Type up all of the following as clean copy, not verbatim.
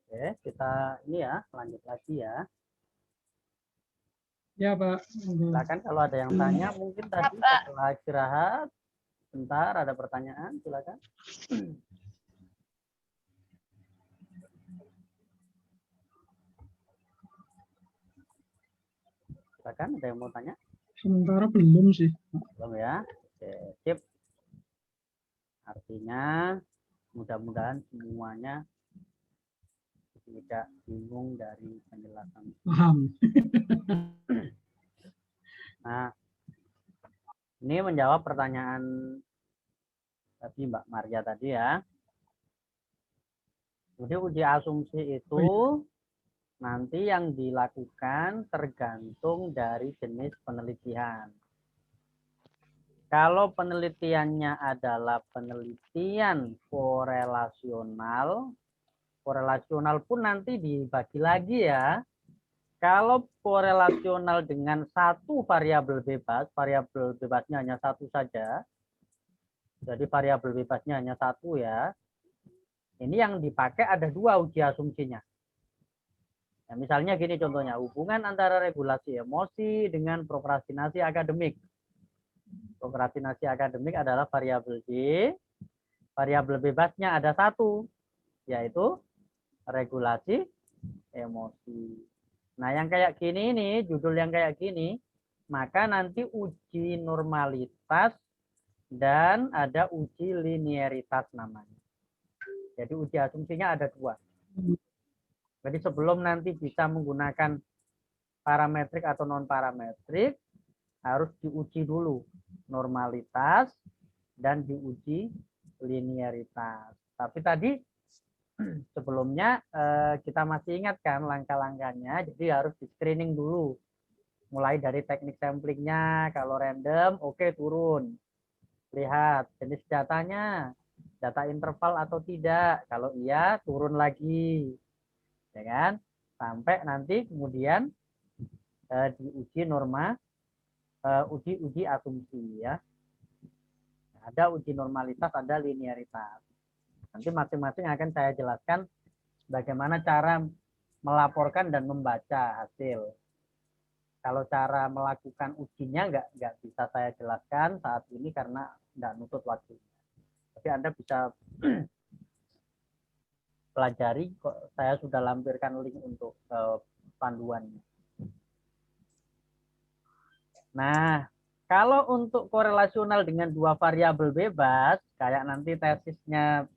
Oke, kita ini ya, lanjut lagi ya. Ya, Pak. Silakan kalau ada yang tanya, mungkin tadi setelah istirahat, bentar ada pertanyaan, silakan. Silakan, ada yang mau tanya? Sementara belum sih. Belum ya? Oke, sip. Artinya mudah-mudahan semuanya tidak bingung dari penjelasan. Paham. Nah, ini menjawab pertanyaan tadi Mbak Maria tadi ya. Jadi uji asumsi itu nanti yang dilakukan tergantung dari jenis penelitian. Kalau penelitiannya adalah penelitian korelasional, korelasional pun nanti dibagi lagi ya. Kalau korelasional dengan satu variabel bebasnya hanya satu saja, jadi variabel bebasnya hanya satu ya, ini yang dipakai ada dua uji asumsinya. Ya, misalnya gini contohnya, hubungan antara regulasi emosi dengan prokrastinasi akademik. Prokrastinasi akademik adalah variabel J, variabel bebasnya ada satu, yaitu regulasi emosi. Nah, yang kayak gini ini, judul yang kayak gini, maka nanti uji normalitas dan ada uji linearitas namanya. Jadi uji asumsinya ada dua. Jadi sebelum nanti bisa menggunakan parametrik atau non parametrik, harus diuji dulu normalitas dan diuji linearitas. Tapi tadi sebelumnya kita masih ingatkan langkah-langkahnya, jadi harus di screening dulu. Mulai dari teknik samplingnya, kalau random, oke turun. Lihat jenis datanya, data interval atau tidak. Kalau iya, turun lagi. Ya kan? Sampai nanti kemudian diuji norma, uji asumsi ya. Ada uji normalitas, ada linearitas. Nanti masing-masing akan saya jelaskan bagaimana cara melaporkan dan membaca hasil. Kalau cara melakukan ujinya nggak bisa saya jelaskan saat ini karena nggak nutut waktu. Tapi Anda bisa pelajari, saya sudah lampirkan link untuk panduannya. Nah, kalau untuk korelasional dengan dua variabel bebas, kayak nanti tesisnya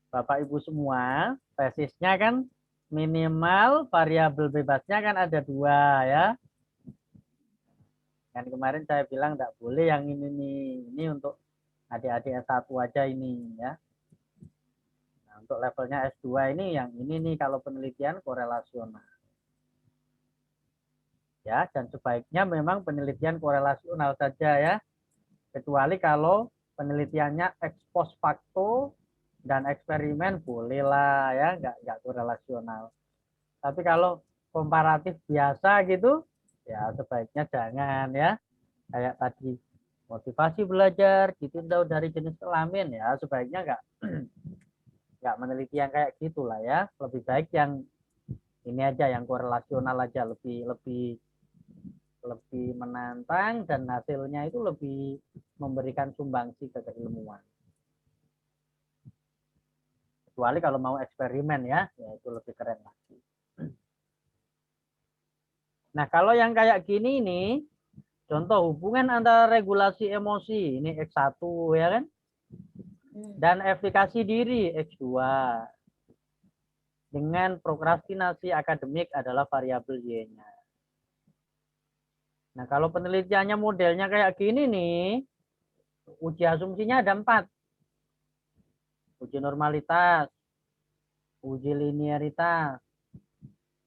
Bapak Ibu semua, tesisnya kan minimal variabel bebasnya kan ada dua ya. Kan kemarin saya bilang tidak boleh yang ini nih, ini untuk adik-adik S1 aja ini ya. Nah, untuk levelnya S2 ini yang ini nih kalau penelitian korelasional. Ya, dan sebaiknya memang penelitian korelasional saja ya. Kecuali kalau penelitiannya ex post facto dan eksperimen bolehlah ya, nggak korelasional. Tapi kalau komparatif biasa gitu, ya sebaiknya jangan ya. Kayak tadi motivasi belajar ditinjau dari jenis kelamin ya, sebaiknya nggak meneliti yang kayak gitulah ya. Lebih baik yang ini aja, yang korelasional aja, lebih lebih lebih menantang dan hasilnya itu lebih memberikan sumbangsi ke keilmuan. Kecuali kalau mau eksperimen ya itu lebih keren lagi. Nah, kalau yang kayak gini nih, contoh hubungan antara regulasi emosi, ini X1 ya kan, dan efikasi diri X2. Dengan prokrastinasi akademik adalah variabel Y-nya. Nah, kalau penelitiannya modelnya kayak gini nih, uji asumsinya ada 4. Uji normalitas, uji linearitas,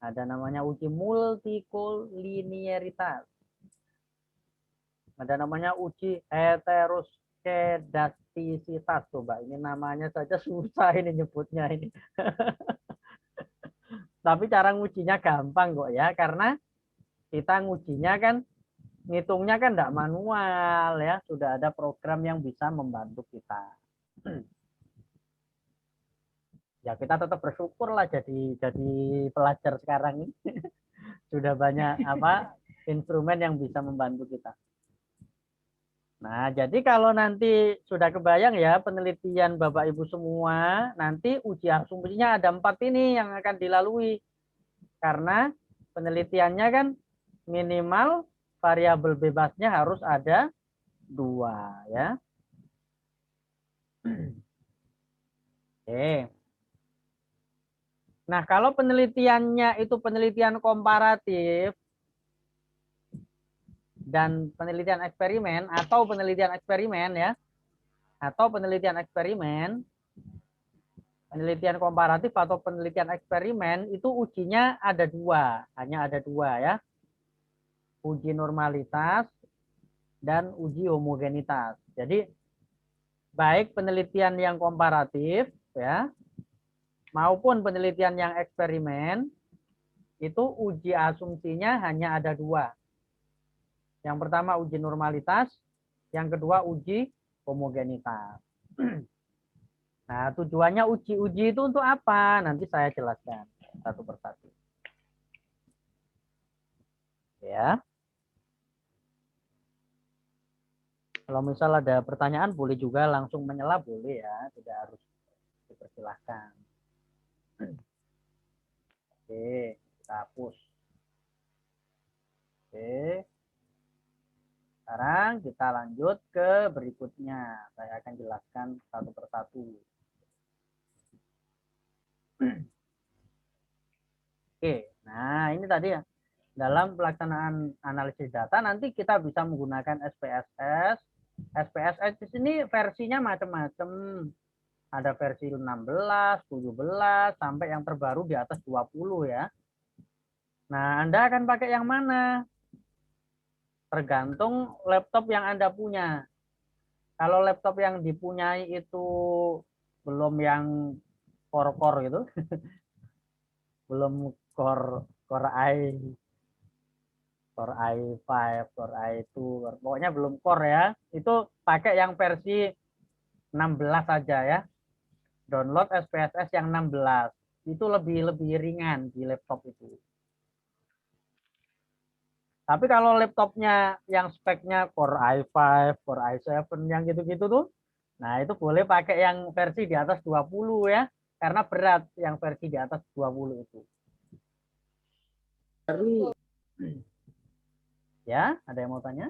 ada namanya uji multikolinearitas, ada namanya uji heteroskedastisitas. Coba ini namanya saja susah ini nyebutnya ini. Tapi cara ngujinya gampang kok ya, karena kita ngujinya kan ngitungnya kan tidak manual ya, sudah ada program yang bisa membantu kita. Ya kita tetap bersyukur lah jadi pelajar sekarang ini. Sudah banyak apa instrumen yang bisa membantu kita. Nah, jadi kalau nanti sudah kebayang ya penelitian Bapak Ibu semua, nanti uji asumsinya ada 4 ini yang akan dilalui. Karena penelitiannya kan minimal variabel bebasnya harus ada 2 ya. Oke. Nah, kalau penelitiannya itu penelitian komparatif dan penelitian eksperimen atau penelitian eksperimen ya, atau penelitian eksperimen, penelitian komparatif atau penelitian eksperimen itu ujinya ada 2, hanya ada 2 ya. Uji normalitas dan uji homogenitas. Jadi baik penelitian yang komparatif ya maupun penelitian yang eksperimen itu uji asumsinya hanya ada 2. Yang pertama uji normalitas, yang kedua uji homogenitas. Nah, tujuannya uji-uji itu untuk apa? Nanti saya jelaskan satu persatu. Ya. Kalau misal ada pertanyaan boleh juga langsung menyela boleh ya, tidak harus dipersilahkan. Oke, kita hapus. Oke. Sekarang kita lanjut ke berikutnya. Saya akan jelaskan satu persatu. Oke, nah ini tadi ya. Dalam pelaksanaan analisis data nanti kita bisa menggunakan SPSS. SPSS di sini versinya macam-macam. Ada versi 16, 17, sampai yang terbaru di atas 20 ya. Nah, Anda akan pakai yang mana? Tergantung laptop yang Anda punya. Kalau laptop yang dipunyai itu belum yang core-core gitu, belum core i5, core i2, pokoknya belum core ya. Itu pakai yang versi 16 saja ya. Download SPSS yang 16. Itu lebih ringan di laptop itu. Tapi kalau laptopnya yang speknya Core i5, Core i7 yang gitu-gitu tuh, nah itu boleh pakai yang versi di atas 20 ya, karena berat yang versi di atas 20 itu. Baru ya, ada yang mau tanya?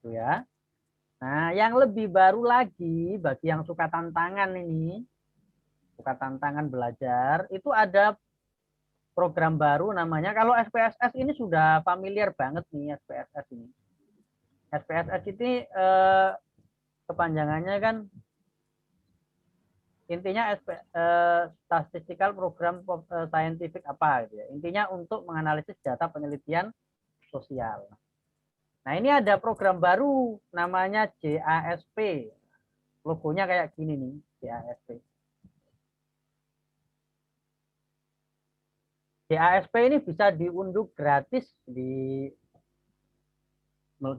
Itu ya. Nah, yang lebih baru lagi bagi yang suka tantangan ini, suka tantangan belajar, itu ada program baru namanya, kalau SPSS ini sudah familiar banget nih SPSS ini. SPSS ini kepanjangannya kan intinya Statistical Program Scientific apa gitu ya. Intinya untuk menganalisis data penelitian sosial. Nah, ini ada program baru namanya JASP. Logonya kayak gini nih, JASP. JASP ini bisa diunduh gratis di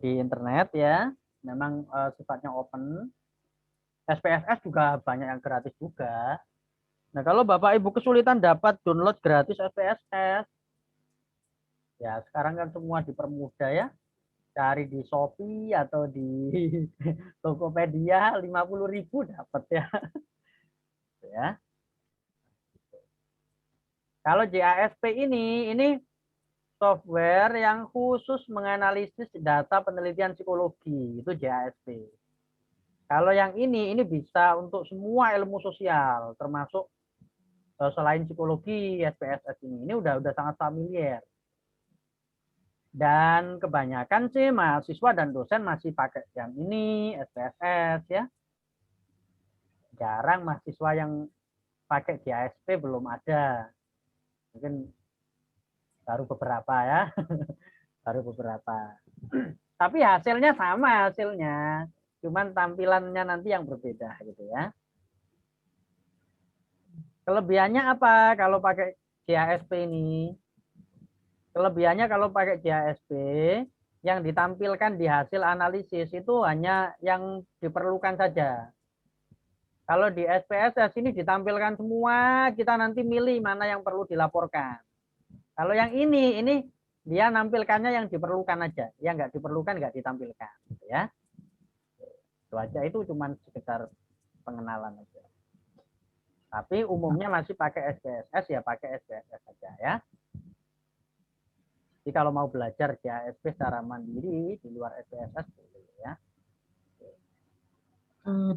internet ya. Memang sifatnya open. SPSS juga banyak yang gratis juga. Nah, kalau Bapak Ibu kesulitan dapat download gratis SPSS, ya sekarang kan semua dipermudah ya. Cari di Shopee atau di Tokopedia 50.000 dapat ya. Ya. Kalau JASP ini software yang khusus menganalisis data penelitian psikologi, itu JASP. Kalau yang ini bisa untuk semua ilmu sosial, termasuk selain psikologi, SPSS ini udah sangat familiar. Dan kebanyakan sih mahasiswa dan dosen masih pakai yang ini, SPSS ya. Jarang mahasiswa yang pakai JASP, belum ada. Mungkin baru beberapa ya. Baru beberapa. Tapi hasilnya sama hasilnya. Cuman tampilannya nanti yang berbeda gitu ya. Kelebihannya apa kalau pakai JASP ini? Kelebihannya kalau pakai JASP, yang ditampilkan di hasil analisis itu hanya yang diperlukan saja. Kalau di SPSS ini ditampilkan semua, kita nanti milih mana yang perlu dilaporkan. Kalau yang ini dia nampilkannya yang diperlukan aja, yang nggak diperlukan nggak ditampilkan, gitu ya. Itu aja, itu cuma sekedar pengenalan aja. Tapi umumnya masih pakai SPSS ya, pakai SPSS saja ya. Jadi kalau mau belajar di ASP secara mandiri di luar SPSS boleh ya.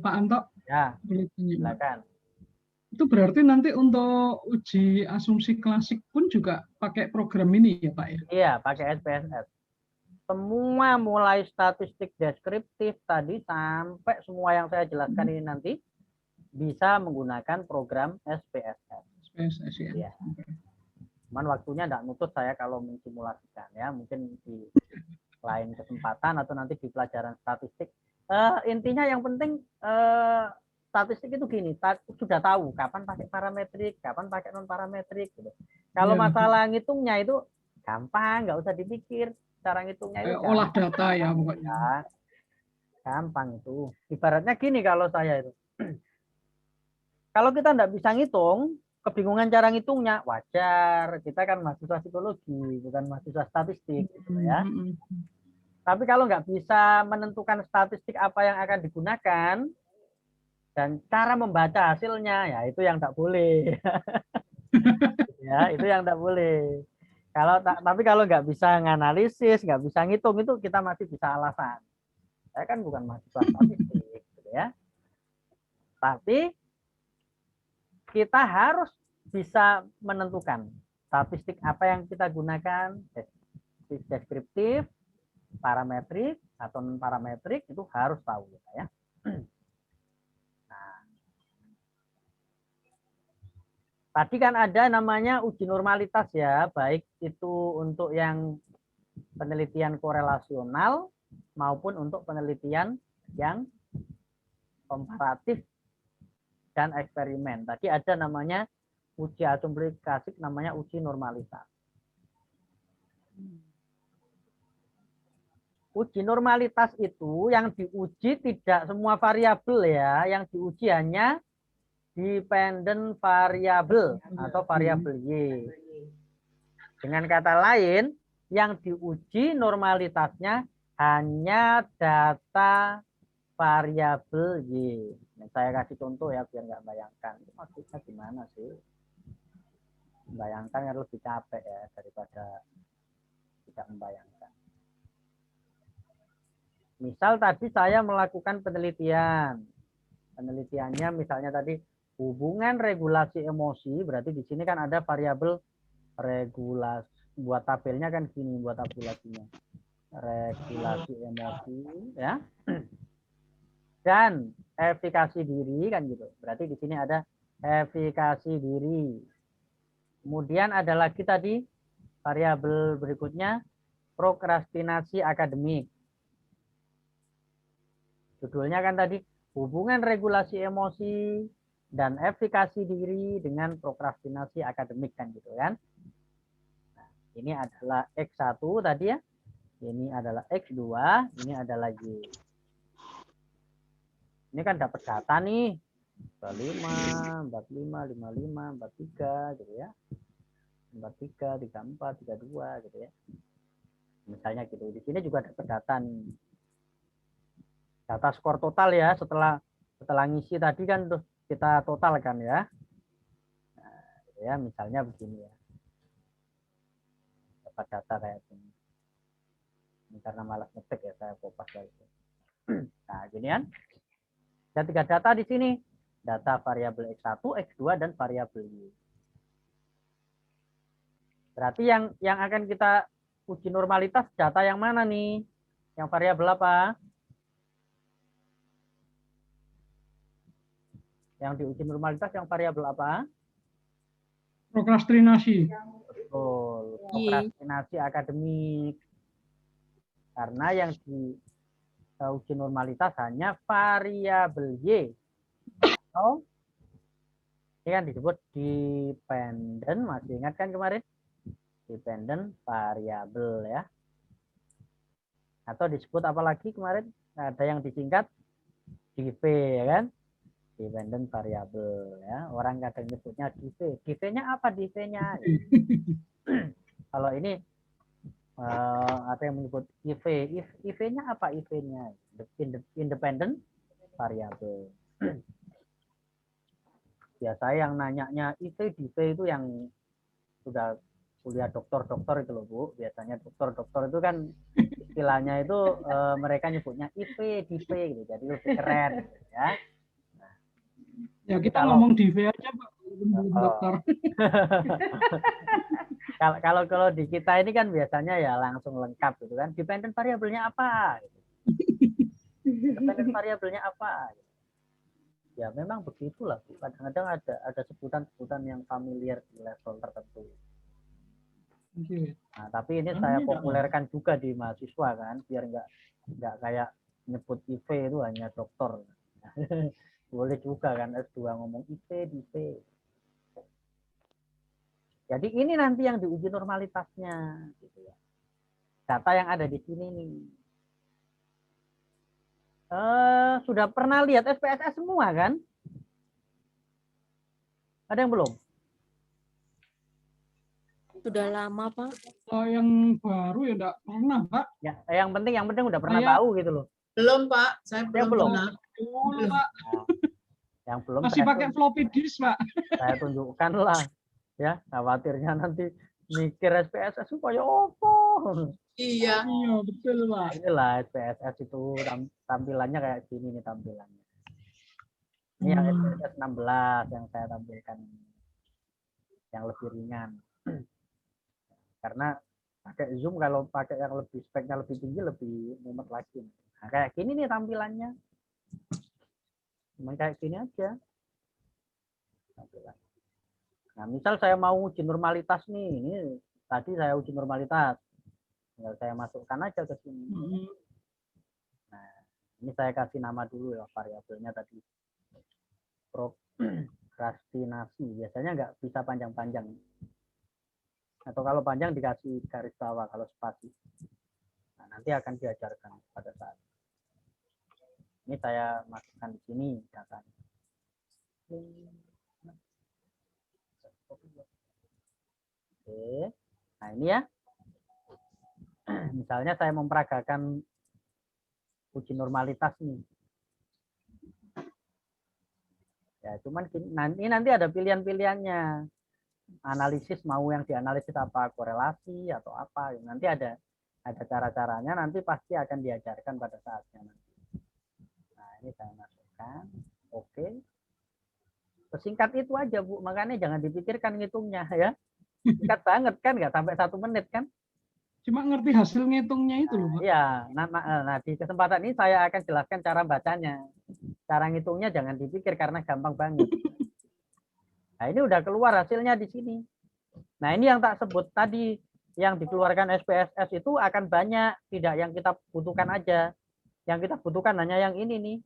Pak Anto, Ya, boleh tanya, Pak? silakan. Itu berarti nanti untuk uji asumsi klasik pun juga pakai program ini ya, Pak ya? Iya, pakai SPSS. Semua mulai statistik deskriptif tadi sampai semua yang saya jelaskan ini nanti bisa menggunakan program SPSS. SPSS ya. Ya. Cuman waktunya tidak nutut saya kalau mensimulasikan ya, mungkin di lain kesempatan atau nanti di pelajaran statistik. Intinya yang penting statistik itu gini, sudah tahu kapan pakai parametrik, kapan pakai non parametrik. Gitu. Kalau Ya, masalah ngitungnya itu gampang, nggak usah dipikir. Cara ngitungnya itu olah gampang. data ya pokoknya. Ya, gampang itu. Ibaratnya gini kalau saya itu. Kalau kita nggak bisa ngitung, kebingungan cara ngitungnya, wajar. Kita kan mahasiswa psikologi, bukan mahasiswa statistik. Gitu ya. Tapi kalau nggak bisa menentukan statistik apa yang akan digunakan, dan cara membaca hasilnya, ya itu yang tak boleh. Ya, itu yang tak boleh. Tapi kalau nggak bisa nganalisis, nggak bisa ngitung, itu kita masih bisa alasan. Saya kan bukan mahasiswa statistik, gitu ya. Tapi kita harus bisa menentukan statistik apa yang kita gunakan, deskriptif, parametrik atau non parametrik, itu harus tahu ya. Nah, tadi kan ada namanya uji normalitas ya, baik itu untuk yang penelitian korelasional maupun untuk penelitian yang komparatif dan eksperimen. Tadi ada namanya uji asumsi klasik, namanya uji normalitas. Uji normalitas itu yang diuji tidak semua variabel ya, yang diuji hanya dependent variable atau variabel Y. Dengan kata lain, yang diuji normalitasnya hanya data variabel Y. Nah, saya kasih contoh ya biar nggak bayangkan. Maksudnya gimana sih? Bayangkan yang lebih capek ya daripada tidak membayangkan. Misal tadi saya melakukan penelitian. Penelitiannya misalnya tadi hubungan regulasi emosi, berarti di sini kan ada variabel regulasi. Buat tabelnya kan gini, buat tabulasinya. Regulasi emosi ya. Dan efikasi diri kan gitu. Berarti di sini ada efikasi diri. Kemudian ada lagi tadi variabel berikutnya prokrastinasi akademik. Judulnya kan tadi hubungan regulasi emosi dan efikasi diri dengan prokrastinasi akademik kan gitu kan. Nah, ini adalah X1 tadi ya. Ini adalah X2, ini adalah Y. Ini kan dapat data nih. 45, 45, 55, 43 gitu ya. 43, 34, 32 gitu ya. Misalnya gitu. Di sini juga dapat data nih. Data skor total ya setelah ngisi tadi kan terus kita totalkan ya. Nah, ya misalnya begini ya. Dapat data kayak gini. Ini karena malas ngetik ya saya kopas lagi. Nah, gini kan. Ada 3 data di sini. Data variabel X1, X2 dan variabel Y. Berarti yang akan kita uji normalitas data yang mana nih? Yang variabel apa? Yang diuji normalitas yang variabel apa? Prokrastinasi. Betul, prokrastinasi akademik. Karena yang diuji normalitas hanya variabel Y. Atau ini kan disebut dependent, masih ingat kan kemarin? Dependent variabel ya. Atau disebut apa lagi kemarin? Ada yang disingkat DV ya kan? dependent variable ya. Orang kadang nyebutnya div. Div-nya apa div-nya? Kalau ini ada yang menyebut IV. IV-nya apa IV-nya? Independent variable. Biasa yang nanyanya IV, div itu yang sudah kuliah dokter-dokter itu loh Bu. Biasanya dokter-dokter itu kan istilahnya itu mereka nyebutnya IV, div gitu. Jadi lebih keren gitu, ya. Ya kita Kalau ngomong div aja Pak, belum dokter. kalau di kita ini kan biasanya ya langsung lengkap gitu kan. Dependent variabelnya apa? Dependent variabelnya apa? Ya memang begitulah Bu. Kadang-kadang ada sebutan-sebutan yang familiar di level tertentu. Nah, tapi ini saya populerkan juga di mahasiswa kan, biar nggak kayak nyebut IV itu hanya dokter. Boleh juga kan S2 ngomong IV, div. Jadi ini nanti yang diuji normalitasnya, gitu ya. Data yang ada di sini nih. Sudah pernah lihat SPSS semua kan? Ada yang belum? Sudah lama, Pak. Oh, yang baru ya enggak pernah, Pak. Ya, yang penting udah pernah Saya- tahu gitu loh. Belum, Pak. Saya Yang belum belum. pernah. Dulu, Pak. Nah, yang belum Masih saya pakai floppy disk, Pak. saya tunjukkan lah, ya. Khawatirnya nanti mikir SPSS supaya opo. Iya. Iya, betul, Pak. Inilah SPSS itu tampilannya kayak gini nih tampilannya. Ini yang SPSS 16 yang saya tampilkan, yang lebih ringan. Karena pakai Zoom kalau pakai yang lebih speknya lebih tinggi lebih mumet lagi. Nah, kayak gini nih tampilannya. Cuma kayak gini aja. Tampilan. Nah, misal saya mau uji normalitas nih, ini tadi saya uji normalitas. Tinggal saya masukkan aja ke sini. Nah, ini saya kasih nama dulu ya variabelnya tadi. Prokrastinasi. Biasanya nggak bisa panjang-panjang. Atau kalau panjang dikasih garis bawah kalau spasi. Nah, nanti akan diajarkan pada saat. Ini saya masukkan di sini datanya. Oke. Nah, ini ya. Misalnya saya memperagakan uji normalitas nih. Ya, cuman nanti ada pilihan-pilihannya. Analisis mau yang dianalisis apa, korelasi atau apa. Nanti ada cara-caranya, nanti pasti akan diajarkan pada saatnya nanti. Nah, ini saya masukkan. Oke. Sesingkat itu aja, Bu. Makanya jangan dipikirkan ngitungnya ya. Singkat banget kan, nggak sampai 1 menit kan. Cuma ngerti hasil ngitungnya itu loh, Pak. Iya, nah di kesempatan ini saya akan jelaskan cara bacanya. Cara ngitungnya jangan dipikir karena gampang banget. Nah, ini udah keluar hasilnya di sini. Nah, ini yang tak sebut tadi, yang dikeluarkan SPSS itu akan banyak, tidak yang kita butuhkan aja. Yang kita butuhkan hanya yang ini nih.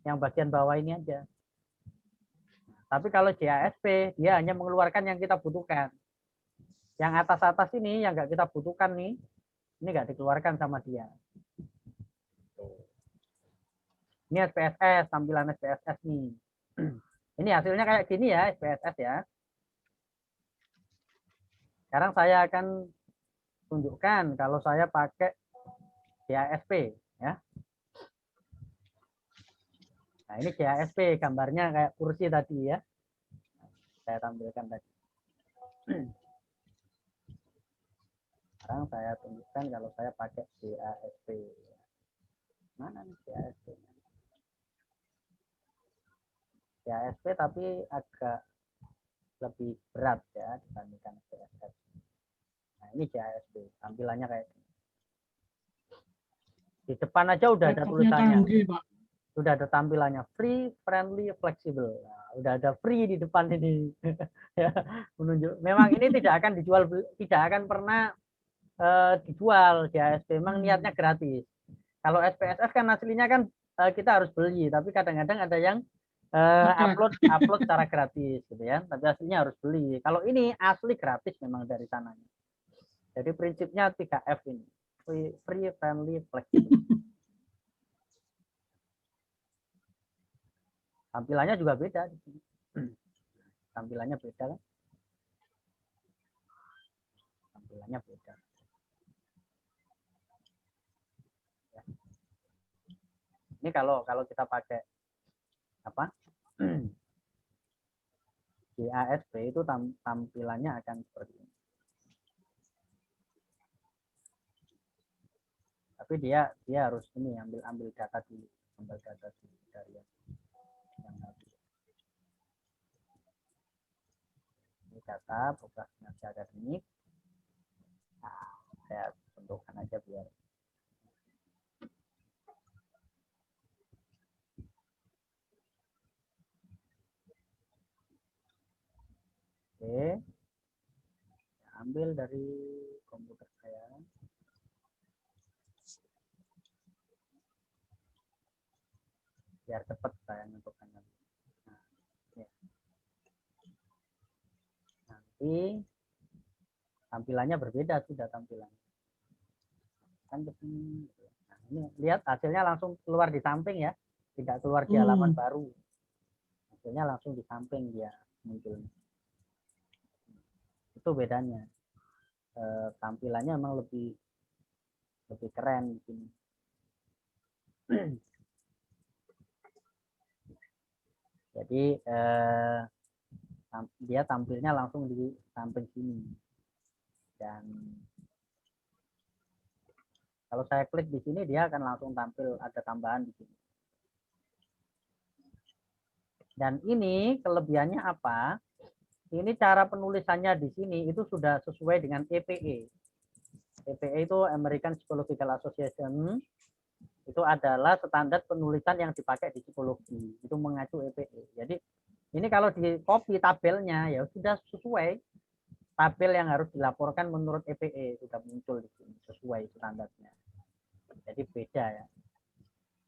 Yang bagian bawah ini aja. Tapi kalau JASP, dia hanya mengeluarkan yang kita butuhkan. Yang atas-atas ini, yang nggak kita butuhkan nih, ini nggak dikeluarkan sama dia. Ini SPSS, tampilan SPSS nih. Ini hasilnya kayak gini ya, SPSS ya. Sekarang saya akan tunjukkan kalau saya pakai JASP ya. Nah, ini JASP gambarnya kayak kursi tadi ya. Saya tampilkan tadi. Sekarang saya tunjukkan kalau saya pakai JASP. Mana nih JASP? JASP tapi agak lebih berat ya dibandingkan SPSS. Nah, ini JASP, tampilannya kayak gini. Di depan aja udah ada tulisannya. Canggih, Pak. Sudah ada tampilannya free, friendly, flexible. Nah, udah ada free di depan ini. Ya, menunjuk. Memang ini tidak akan dijual, tidak akan pernah dijual JASP. Memang niatnya gratis. Kalau SPSS kan aslinya kan kita harus beli, tapi kadang-kadang ada yang upload secara gratis gitu ya. Tapi aslinya harus beli. Kalau ini asli gratis memang dari sananya. Jadi prinsipnya 3F ini. Free, friendly, flexible. Tampilannya juga beda di sini. Tampilannya beda kan? Tampilannya beda. Ya. Ini kalau kita pakai apa? JASP itu tampilannya akan seperti ini. Tapi dia harus ini ambil data dulu, dari yang tadi. Ini data prokrastinasi akademik. Nah, saya tentukan aja biar oke. Ambil dari komputer saya. Biar cepat saya menentukannya. Nah, ya. Nanti tampilannya berbeda sudah tampilannya. Kan begini. Nah, ini lihat hasilnya langsung keluar di samping ya, tidak keluar di halaman baru. Hasilnya langsung di samping dia munculnya. Itu bedanya. Tampilannya memang lebih keren di sini. Jadi dia tampilnya langsung di samping sini. Dan kalau saya klik di sini dia akan langsung tampil ada tambahan di sini. Dan ini kelebihannya apa? Ini cara penulisannya di sini itu sudah sesuai dengan EPE. EPE itu American Psychological Association. Itu adalah standar penulisan yang dipakai di psikologi. Itu mengacu EPE. Jadi ini kalau di copy tabelnya ya sudah sesuai tabel yang harus dilaporkan menurut EPE sudah muncul di sini sesuai standarnya. Jadi beda ya.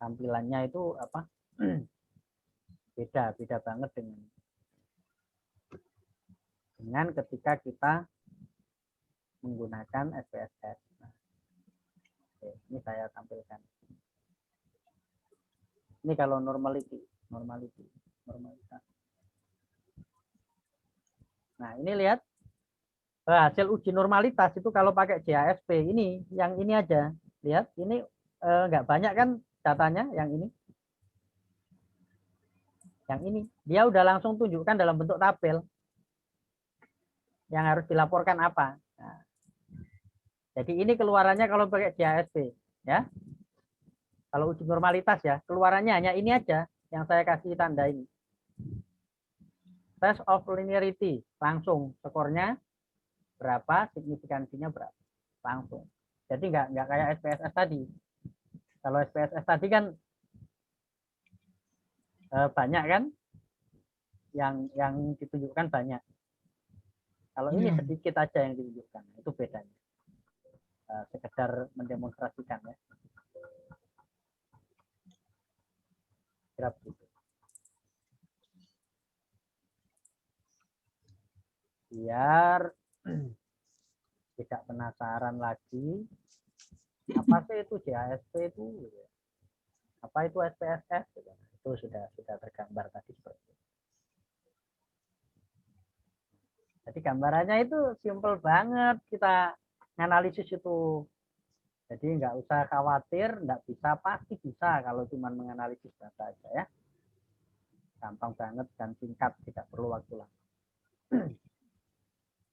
Tampilannya itu apa? Beda banget dengan ketika kita menggunakan SPSS. Nah, oke, ini saya tampilkan. Ini kalau normalitas. Nah, ini lihat hasil uji normalitas itu kalau pakai JASP ini, yang ini aja. Lihat, ini nggak banyak kan datanya yang ini. Yang ini, dia udah langsung tunjukkan dalam bentuk tabel. Yang harus dilaporkan apa. Nah, jadi ini keluarannya kalau pakai JASP. Ya. Kalau uji normalitas ya, keluarannya hanya ini aja yang saya kasih tanda ini. Test of linearity, langsung skornya berapa, signifikansinya berapa, langsung. Jadi nggak kayak SPSS tadi. Kalau SPSS tadi kan banyak kan, yang ditunjukkan banyak. Kalau ini sedikit aja yang ditunjukkan, itu bedanya. Sekedar mendemonstrasikan ya. Kira begitu. Biar tidak penasaran lagi apa sih itu JASP itu, apa itu SPSS, itu sudah tergambar tadi seperti itu. Jadi gambarannya itu simple banget kita analisis itu. Jadi nggak usah khawatir, nggak bisa, pasti bisa kalau cuma menganalisis data aja ya. Gampang banget dan singkat, tidak perlu waktu lama.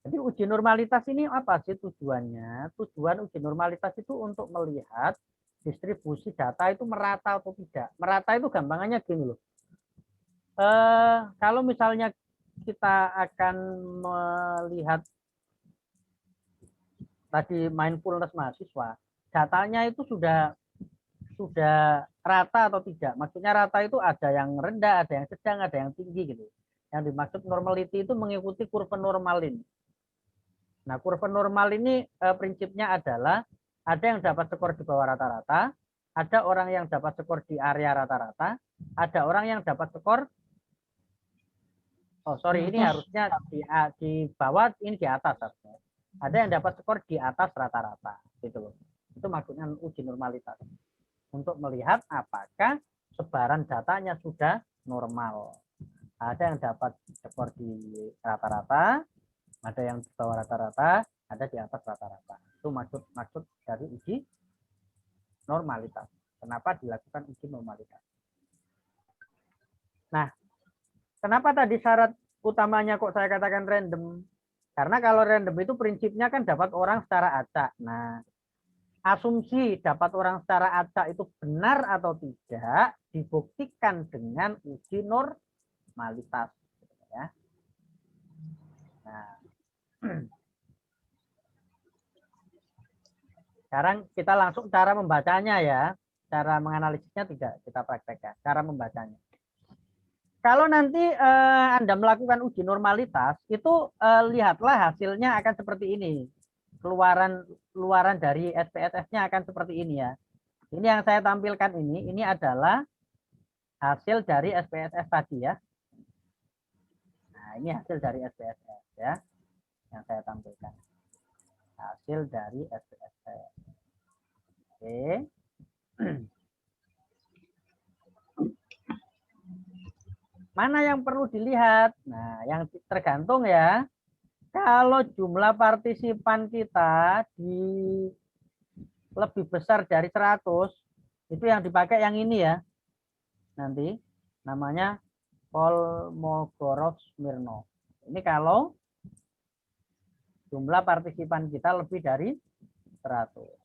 Jadi uji normalitas ini apa sih tujuannya? Tujuan uji normalitas itu untuk melihat distribusi data itu merata atau tidak. Merata itu gampangannya gini loh. Kalau misalnya kita akan melihat tadi mindfulness mahasiswa, datanya itu sudah rata atau tidak. Maksudnya rata itu ada yang rendah, ada yang sedang, ada yang tinggi gitu. Yang dimaksud normality itu mengikuti kurva normal ini. Nah, kurva normal ini prinsipnya adalah ada yang dapat skor di bawah rata-rata, ada orang yang dapat skor di area rata-rata, ada orang yang dapat skor ini harusnya di bawah, ini di atas harusnya. Ada yang dapat skor di atas rata-rata gitu loh. Itu maksudnya uji normalitas. Untuk melihat apakah sebaran datanya sudah normal. Ada yang dapat skor di rata-rata, ada yang di bawah rata-rata, ada di atas rata-rata. Itu maksud dari uji normalitas. Kenapa dilakukan uji normalitas? Nah, kenapa tadi syarat utamanya kok saya katakan random? Karena kalau random itu prinsipnya kan dapat orang secara acak. Nah, asumsi dapat orang secara acak itu benar atau tidak dibuktikan dengan uji normalitas. Ya. Nah, sekarang kita langsung cara membacanya ya. Cara menganalisisnya tidak kita praktekkan. Cara membacanya. Kalau nanti Anda melakukan uji normalitas, itu lihatlah hasilnya akan seperti ini. Keluaran dari SPSS-nya akan seperti ini ya. Ini yang saya tampilkan ini adalah hasil dari SPSS tadi ya. Nah, ini hasil dari SPSS ya, yang saya tampilkan. Hasil dari SPSS. Oke. Mana yang perlu dilihat? Nah, yang tergantung ya. Kalau jumlah partisipan kita lebih besar dari 100, itu yang dipakai yang ini ya. Nanti namanya Kolmogorov-Smirnov. Ini kalau jumlah partisipan kita lebih dari 100.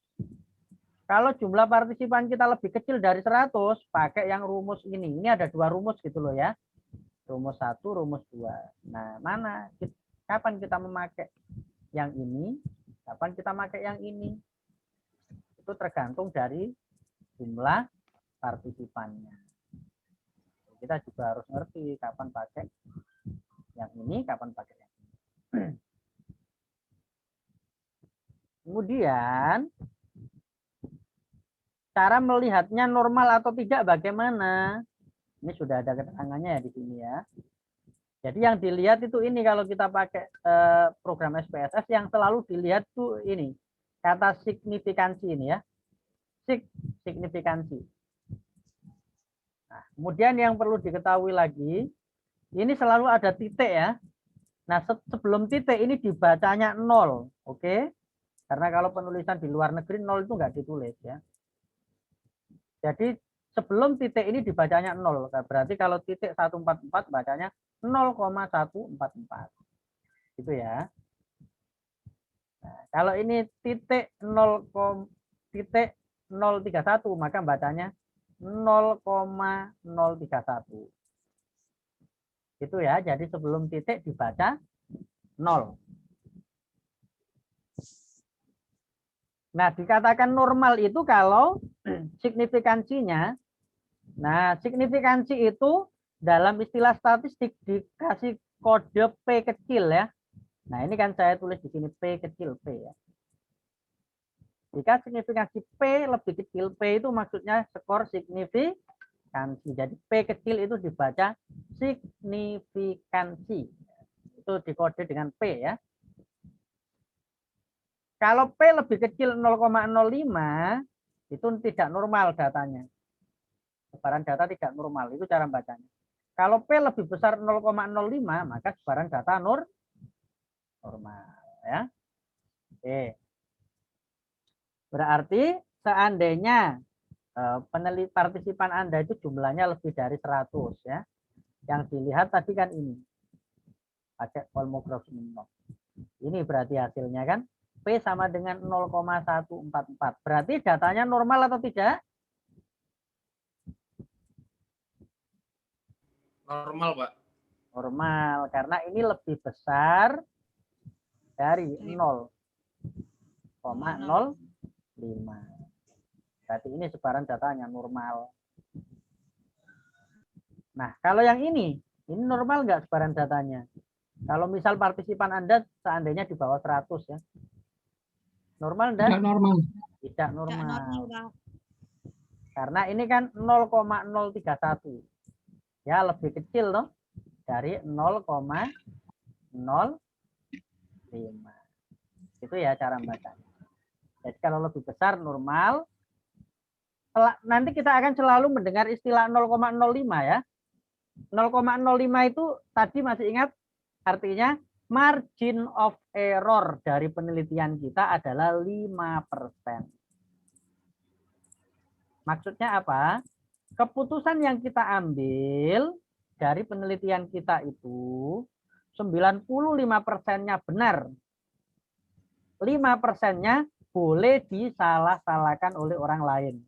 Kalau jumlah partisipan kita lebih kecil dari 100, pakai yang rumus ini. Ini ada 2 rumus gitu loh ya. Rumus 1, rumus 2. Nah, mana? Kapan kita memakai yang ini? Kapan kita pakai yang ini? Itu tergantung dari jumlah partisipannya. Kita juga harus ngerti kapan pakai yang ini, kapan pakai yang ini. Kemudian, cara melihatnya normal atau tidak bagaimana? Ini sudah ada keterangannya ya di sini ya. Jadi yang dilihat itu ini kalau kita pakai program SPSS yang selalu dilihat tuh ini kata signifikansi ini ya, signifikansi. Nah, kemudian yang perlu diketahui lagi, ini selalu ada titik ya. Nah, sebelum titik ini dibacanya 0, oke? Karena kalau penulisan di luar negeri 0 itu nggak ditulis ya. Jadi sebelum titik ini dibacanya 0. Berarti kalau titik 144 bacanya 0,144. Gitu ya. Nah, kalau ini titik 0,031 maka bacanya 0,031. Itu ya. Jadi sebelum titik dibaca 0. Nah, dikatakan normal itu kalau signifikansinya, nah signifikansi itu dalam istilah statistik dikasih kode P kecil ya. Nah, ini kan saya tulis di sini P kecil P ya. Jika signifikansi P lebih kecil, P itu maksudnya skor signifikansi. Jadi P kecil itu dibaca signifikansi. Itu dikode dengan P ya. Kalau P lebih kecil 0,05 itu tidak normal datanya. Sebaran data tidak normal, itu cara bacanya. Kalau P lebih besar 0,05 maka sebaran data normal ya. Oke. Berarti seandainya partisipan Anda itu jumlahnya lebih dari 100 ya. Yang dilihat tadi kan ini. Pakai Kolmogorov-Smirnov. Ini berarti hasilnya kan P sama dengan 0,144. Berarti datanya normal atau tidak? Normal, Pak. Normal, karena ini lebih besar dari 0,05. Berarti ini sebaran datanya normal. Nah, kalau yang ini normal nggak sebaran datanya? Kalau misal partisipan Anda seandainya di bawah 100 ya. Normal enggak? Tidak normal. Tidak normal. Karena ini kan 0,031. Ya, lebih kecil loh dari 0,05. Itu ya cara membacanya. Jadi kalau lebih besar normal. Nanti kita akan selalu mendengar istilah 0,05 ya. 0,05 itu tadi masih ingat artinya margin of error dari penelitian kita adalah 5%. Maksudnya apa? Keputusan yang kita ambil dari penelitian kita itu 95%-nya benar. 5%-nya boleh disalah-salahkan oleh orang lain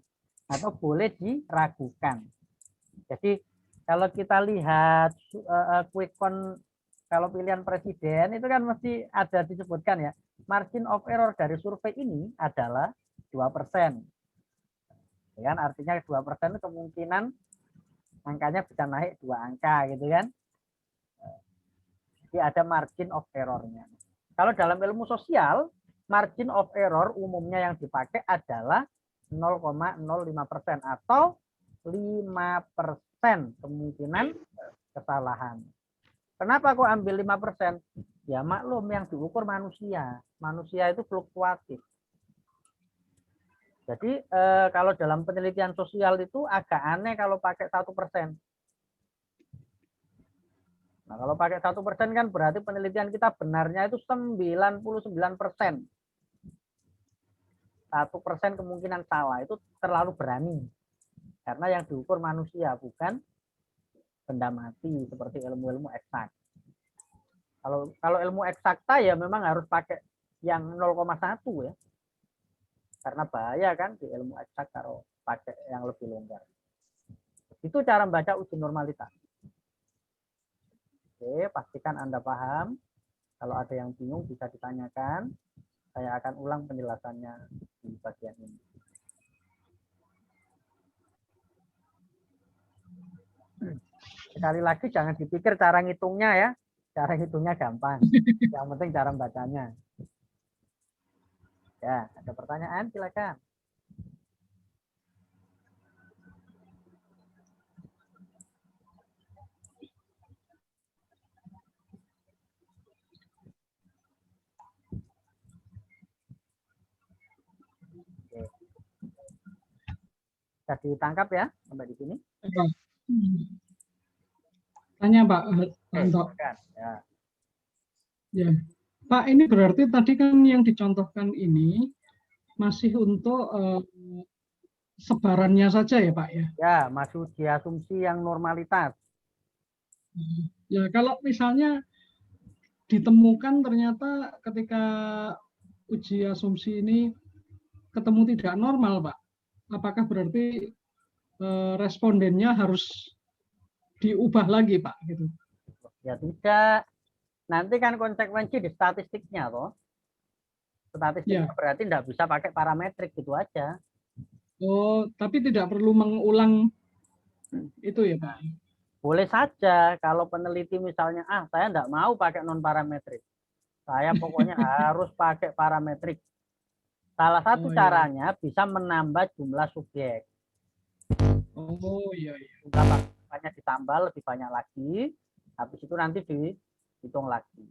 atau boleh diragukan. Jadi kalau kita lihat quick count kalau pilihan presiden itu kan mesti ada disebutkan ya, margin of error dari survei ini adalah 2%. Ya kan, artinya 2% kemungkinan angkanya bisa naik 2 angka gitu kan. Jadi ada margin of error-nya. Kalau dalam ilmu sosial, margin of error umumnya yang dipakai adalah 0,05% atau 5% kemungkinan kesalahan. Kenapa kok ambil 5%? Ya maklum yang diukur manusia. Manusia itu fluktuatif. Jadi kalau dalam penelitian sosial itu agak aneh kalau pakai 1%. Nah kalau pakai 1% kan berarti penelitian kita benarnya itu 99%. 1% kemungkinan salah itu terlalu berani. Karena yang diukur manusia bukan benda mati seperti ilmu-ilmu eksak. Kalau ilmu eksakta ya memang harus pakai yang 0,1 ya. Karena bahaya kan di ilmu eksak kalau pakai yang lebih longgar. Itu cara membaca uji normalitas. Oke, pastikan Anda paham. Kalau ada yang bingung bisa ditanyakan. Saya akan ulang penjelasannya di bagian ini. Sekali lagi jangan dipikir cara ngitungnya ya. Cara ngitungnya gampang. Yang penting cara membacanya. Ya, ada pertanyaan silakan. Oke. Bisa ditangkap ya sampai di sini? Tanya Pak Anto. Ya. Ya. Pak, ini berarti tadi kan yang dicontohkan ini masih untuk sebarannya saja ya Pak ya? Ya, masuk di asumsi yang normalitas. Ya, kalau misalnya ditemukan ternyata ketika uji asumsi ini ketemu tidak normal Pak, apakah berarti respondennya harus diubah lagi Pak gitu? Ya tidak. Nanti kan konsekuensi di statistiknya toh. Statistiknya berarti tidak bisa pakai parametrik gitu aja. Oh, tapi tidak perlu mengulang itu ya Pak? Boleh saja kalau peneliti misalnya, saya tidak mau pakai non parametrik. Saya pokoknya harus pakai parametrik. Salah satu caranya bisa menambah jumlah subjek. Oh iya. Banyak ditambah lebih banyak lagi. Habis itu nanti dihitung lagi.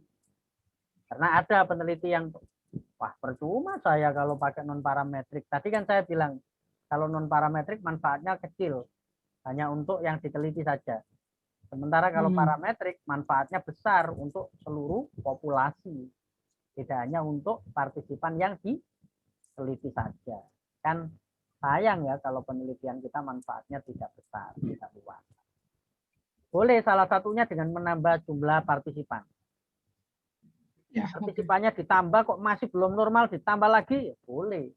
Karena ada peneliti yang, wah percuma saya kalau pakai non parametrik. Tadi kan saya bilang kalau non parametrik manfaatnya kecil, hanya untuk yang diteliti saja. Sementara kalau parametrik manfaatnya besar untuk seluruh populasi, tidak hanya untuk partisipan yang diteliti saja. Kan sayang ya kalau penelitian kita manfaatnya tidak besar, tidak luas. Boleh salah satunya dengan menambah jumlah partisipan. Partisipannya ditambah kok masih belum normal, ditambah lagi, ya boleh.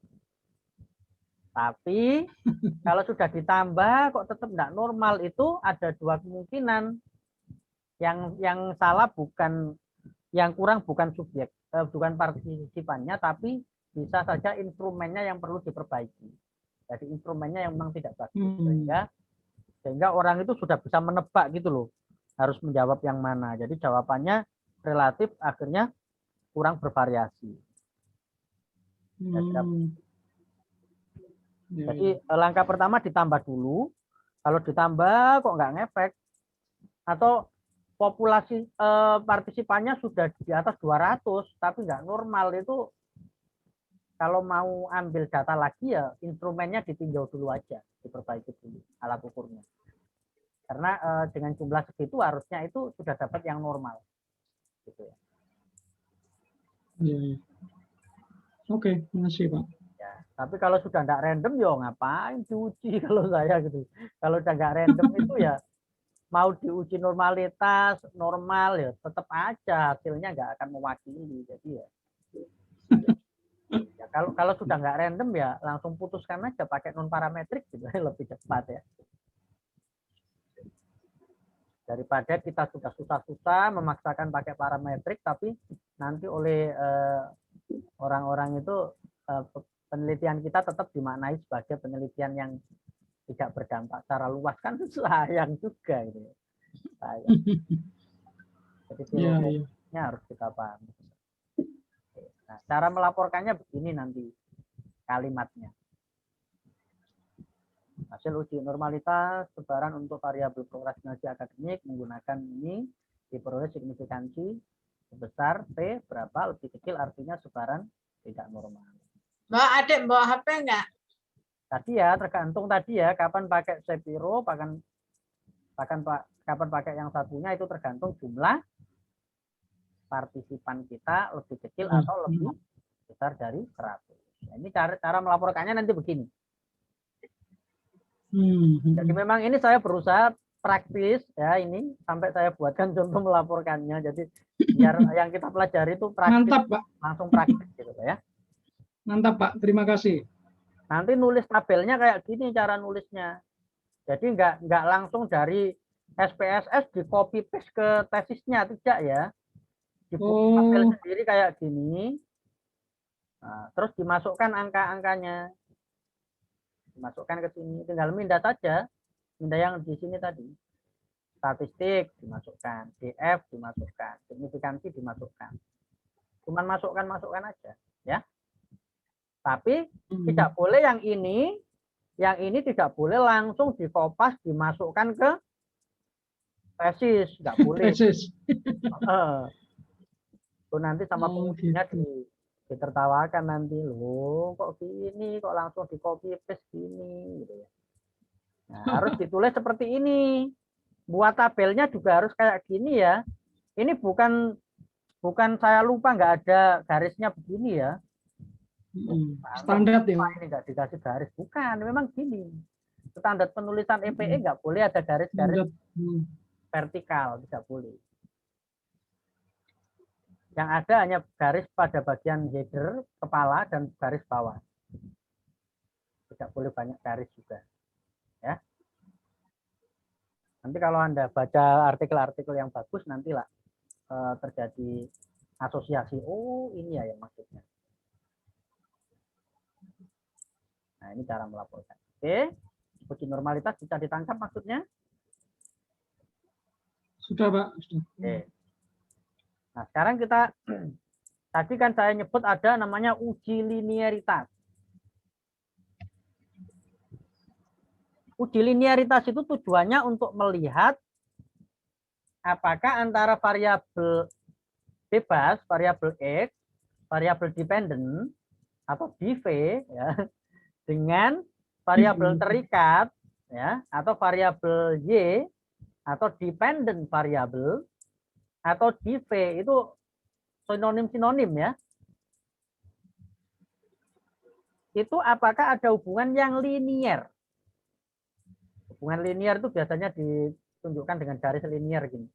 Tapi kalau sudah ditambah kok tetap tidak normal, itu ada dua kemungkinan. Yang salah bukan, yang kurang bukan subjek, bukan partisipannya, tapi bisa saja instrumennya yang perlu diperbaiki. Jadi instrumennya yang memang tidak bagus, sehingga orang itu sudah bisa menebak gitu loh, harus menjawab yang mana. Jadi jawabannya relatif akhirnya kurang bervariasi. Jadi langkah pertama ditambah dulu. Kalau ditambah kok nggak ngefek, atau populasi partisipannya sudah di atas 200 tapi nggak normal, itu kalau mau ambil data lagi ya instrumennya ditinjau dulu aja, diperbaiki dulu alat ukurnya. Karena dengan jumlah segitu harusnya itu sudah dapat yang normal. Gitu ya. Iya, iya. Oke, makasih Pak. Ya, tapi kalau sudah nggak random ya ngapain diuji kalau saya gitu. Kalau udah nggak random itu ya mau diuji normalitas normal ya tetap aja hasilnya nggak akan mewakili. Jadi ya, ya kalau sudah nggak random ya langsung putuskan aja pakai non parametrik gitu lebih cepat ya. Daripada kita sudah susah-susah memaksakan pakai parametrik tapi nanti oleh orang-orang itu penelitian kita tetap dimaknai sebagai penelitian yang tidak berdampak secara luas kan sayang juga gitu ya. Sayang. Jadi filosofinya harus kita pahami. Nah, cara melaporkannya begini nanti kalimatnya. Hasil uji normalitas sebaran untuk variabel prokrastinasi akademik menggunakan ini diperoleh signifikansi sebesar P berapa lebih kecil artinya sebaran tidak normal. Mbak Adik bawa HP enggak? Tadi ya tergantung tadi ya kapan pakai Shapiro, kapan pakai yang satunya itu tergantung jumlah partisipan kita lebih kecil atau lebih besar dari 100. Nah, ini cara melaporkannya nanti begini. Jadi memang ini saya berusaha praktis ya ini sampai saya buatkan contoh melaporkannya. Jadi biar yang kita pelajari itu praktis. Mantap Pak. Langsung praktis gitu ya. Mantap Pak, terima kasih. Nanti nulis tabelnya kayak gini cara nulisnya. Jadi nggak langsung dari SPSS di copy paste ke tesisnya tidak ya. Dibuat tabel sendiri kayak gini. Nah, terus dimasukkan angka-angkanya. Dimasukkan ke sini, tinggal mindah saja. Mindah yang di sini tadi. Statistik dimasukkan, DF dimasukkan, signifikansi dimasukkan. Cuman masukkan aja, ya. Tapi tidak boleh yang ini tidak boleh langsung dikopas dimasukkan ke tesis, nggak boleh. Tesis. Tuh nanti sama pengujinya ditertawakan nanti loh kok gini kok langsung di copy paste gini gitu ya. Nah, harus ditulis seperti ini. Buat tabelnya juga harus kayak gini ya. Ini bukan saya lupa nggak ada garisnya begini ya. Standar ya. Ini nggak dikasih garis, bukan. Memang gini. Standar penulisan EPE nggak boleh ada garis-garis vertikal, tidak boleh. Yang ada hanya garis pada bagian header, kepala, dan garis bawah. Tidak boleh banyak garis juga. Ya. Nanti kalau Anda baca artikel-artikel yang bagus, nantilah terjadi asosiasi. Oh, ini ya yang maksudnya. Nah, ini cara melaporkan. Oke. Uji normalitas bisa ditangkap maksudnya? Sudah, Pak. Sudah. Oke. Nah, sekarang kita tadi kan saya nyebut ada namanya uji linearitas. Uji linearitas itu tujuannya untuk melihat apakah antara variabel bebas, variabel X, variabel dependent atau div ya, dengan variabel terikat ya, atau variabel Y atau dependent variabel atau div itu sinonim ya. Itu apakah ada hubungan yang linier? Hubungan linier itu biasanya ditunjukkan dengan garis linier gini.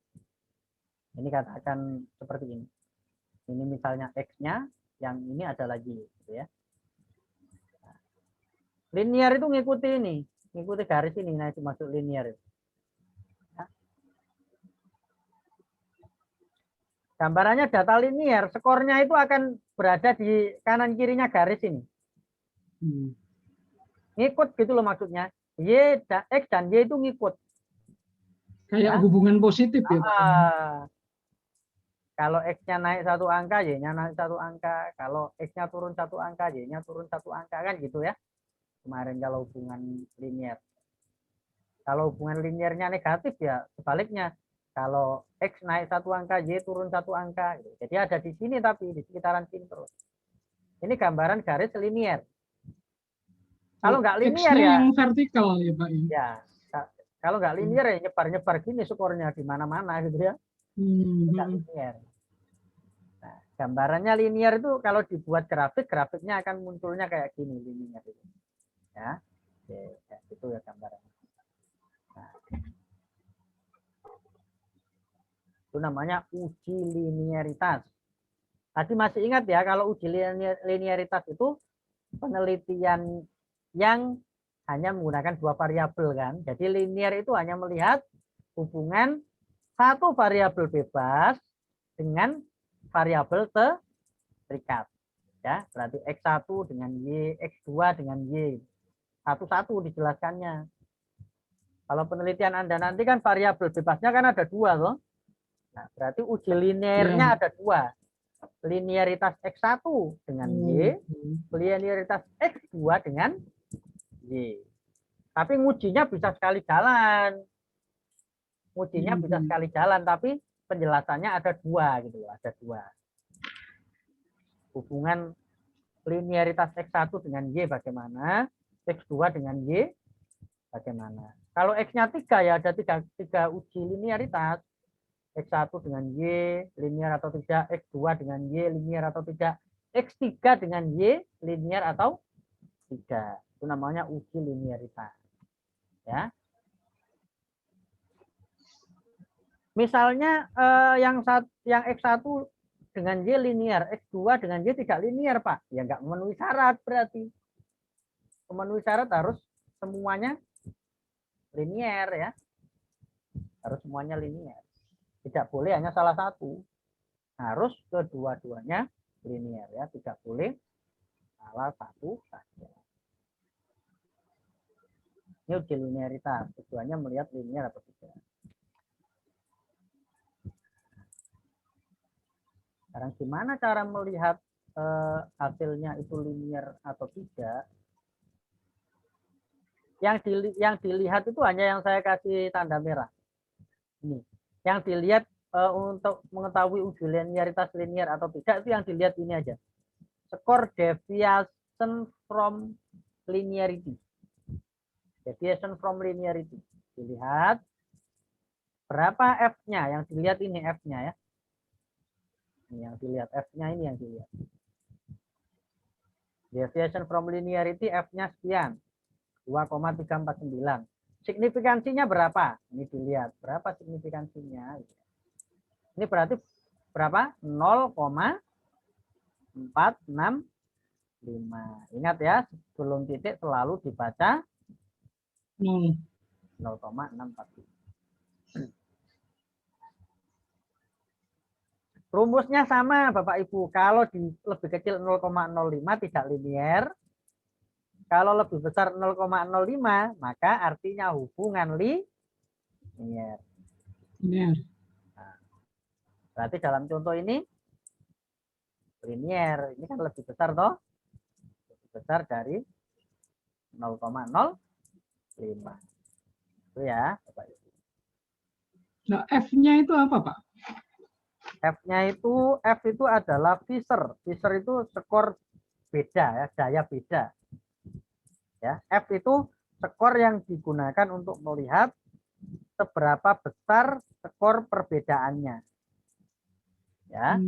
Ini katakan seperti ini. Ini misalnya X-nya, yang ini ada lagi gitu ya. Linier itu ngikuti ini, ngikuti garis ini, nah itu masuk linier. Gambarannya data linier, skornya itu akan berada di kanan kirinya garis ini. Ngikut gitu loh maksudnya. Y, X dan Y itu ngikut. Kayak hubungan positif ya Pak. Kalau X-nya naik satu angka, Y-nya naik satu angka. Kalau X-nya turun satu angka, Y-nya turun satu angka, kan gitu ya. Kemarin kalau hubungan linier. Kalau hubungan liniernya negatif ya sebaliknya. Kalau X naik satu angka, Y turun satu angka. Jadi ada di sini tapi di sekitaran sini terus. Ini gambaran garis linier. Kalau nggak linier ya. Yang vertikal ya Pak. Ya, Kalau nggak linear ya nyebar-nyebar gini skornya di mana-mana gitu ya. Tidak linear. Nah, gambarannya linear itu kalau dibuat grafik, grafiknya akan munculnya kayak gini linear itu. Ya. Oke, ya, itu ya gambarannya. Nah, itu namanya uji linearitas. Tadi masih ingat ya kalau uji linearitas itu penelitian yang hanya menggunakan dua variabel kan. Jadi linear itu hanya melihat hubungan satu variabel bebas dengan variabel terikat. Ya, berarti X1 dengan Y, X2 dengan Y. Satu-satu dijelaskannya. Kalau penelitian Anda nanti kan variabel bebasnya kan ada dua loh. Nah, berarti uji linearnya ada dua. Linearitas X1 dengan Y, linearitas X2 dengan Y. Tapi ngujinya bisa sekali jalan. Ngujinya bisa sekali jalan, tapi penjelasannya ada dua gitu loh, ada dua. Hubungan linearitas X1 dengan Y bagaimana, X2 dengan Y bagaimana. Kalau X-nya 3 ya ada tiga uji linearitas. X1 dengan Y linear atau tidak, X2 dengan Y linear atau tidak, X3 dengan Y linear atau tidak. Itu namanya uji linearitas. Ya. Misalnya yang X1 dengan Y linear, X2 dengan Y tidak linear, Pak. Ya nggak memenuhi syarat berarti. Memenuhi syarat harus semuanya linear ya. Harus semuanya linear. Tidak boleh hanya salah satu. Harus kedua-duanya linear ya, tidak boleh salah satu saja. Ini uji linearitas, tujuannya melihat linear atau tidak. Sekarang gimana cara melihat hasilnya itu linear atau tidak? Yang dilihat itu hanya yang saya kasih tanda merah. Ini. Yang dilihat untuk mengetahui uji linearitas linear atau tidak itu yang dilihat ini aja. Skor deviation from linearity. Deviation from linearity. Dilihat berapa F-nya, yang dilihat ini F-nya ya. Ini yang dilihat F-nya ini yang dilihat. Deviation from linearity F-nya sekian. 2,349. Signifikansinya berapa? Ini dilihat. Berapa signifikansinya? Ini berarti berapa? 0,465. Ingat ya, sebelum titik selalu dibaca 0,645. Rumusnya sama Bapak Ibu. Kalau lebih kecil 0,05 tidak linear. Kalau lebih besar 0,05 maka artinya hubungan linear. Nah, berarti dalam contoh ini linear. Ini kan lebih besar toh. Lebih besar dari 0,05. Itu ya Bapak Ibu. Nah, F-nya itu apa, Pak? F-nya itu, F itu adalah Fisher. Fisher itu skor beda ya, daya beda. Ya, F itu skor yang digunakan untuk melihat seberapa besar skor perbedaannya. Ya.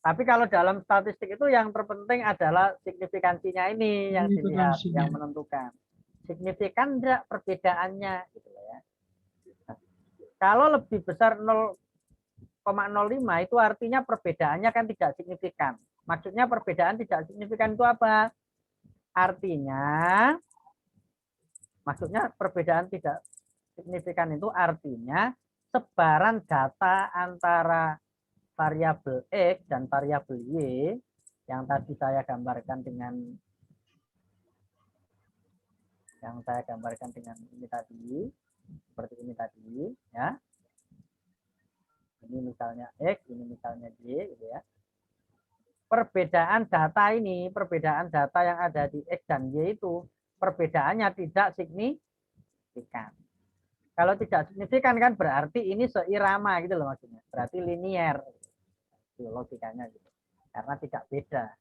Tapi kalau dalam statistik itu yang terpenting adalah signifikansinya ini yang dilihat, yang menentukan. Signifikan enggak perbedaannya gitu ya. Nah, kalau lebih besar 0,05 itu artinya perbedaannya kan tidak signifikan. Maksudnya perbedaan tidak signifikan itu apa? Artinya, maksudnya perbedaan tidak signifikan itu artinya sebaran data antara variabel X dan variabel Y yang tadi saya gambarkan dengan ini tadi, seperti ini tadi, ya. Ini misalnya X, ini misalnya Y, gitu ya. Perbedaan data ini, perbedaan data yang ada di X dan Y itu, perbedaannya tidak signifikan. Kalau tidak signifikan kan berarti ini seirama gitu loh maksudnya. Berarti linear. Itu logikanya gitu. Karena tidak beda.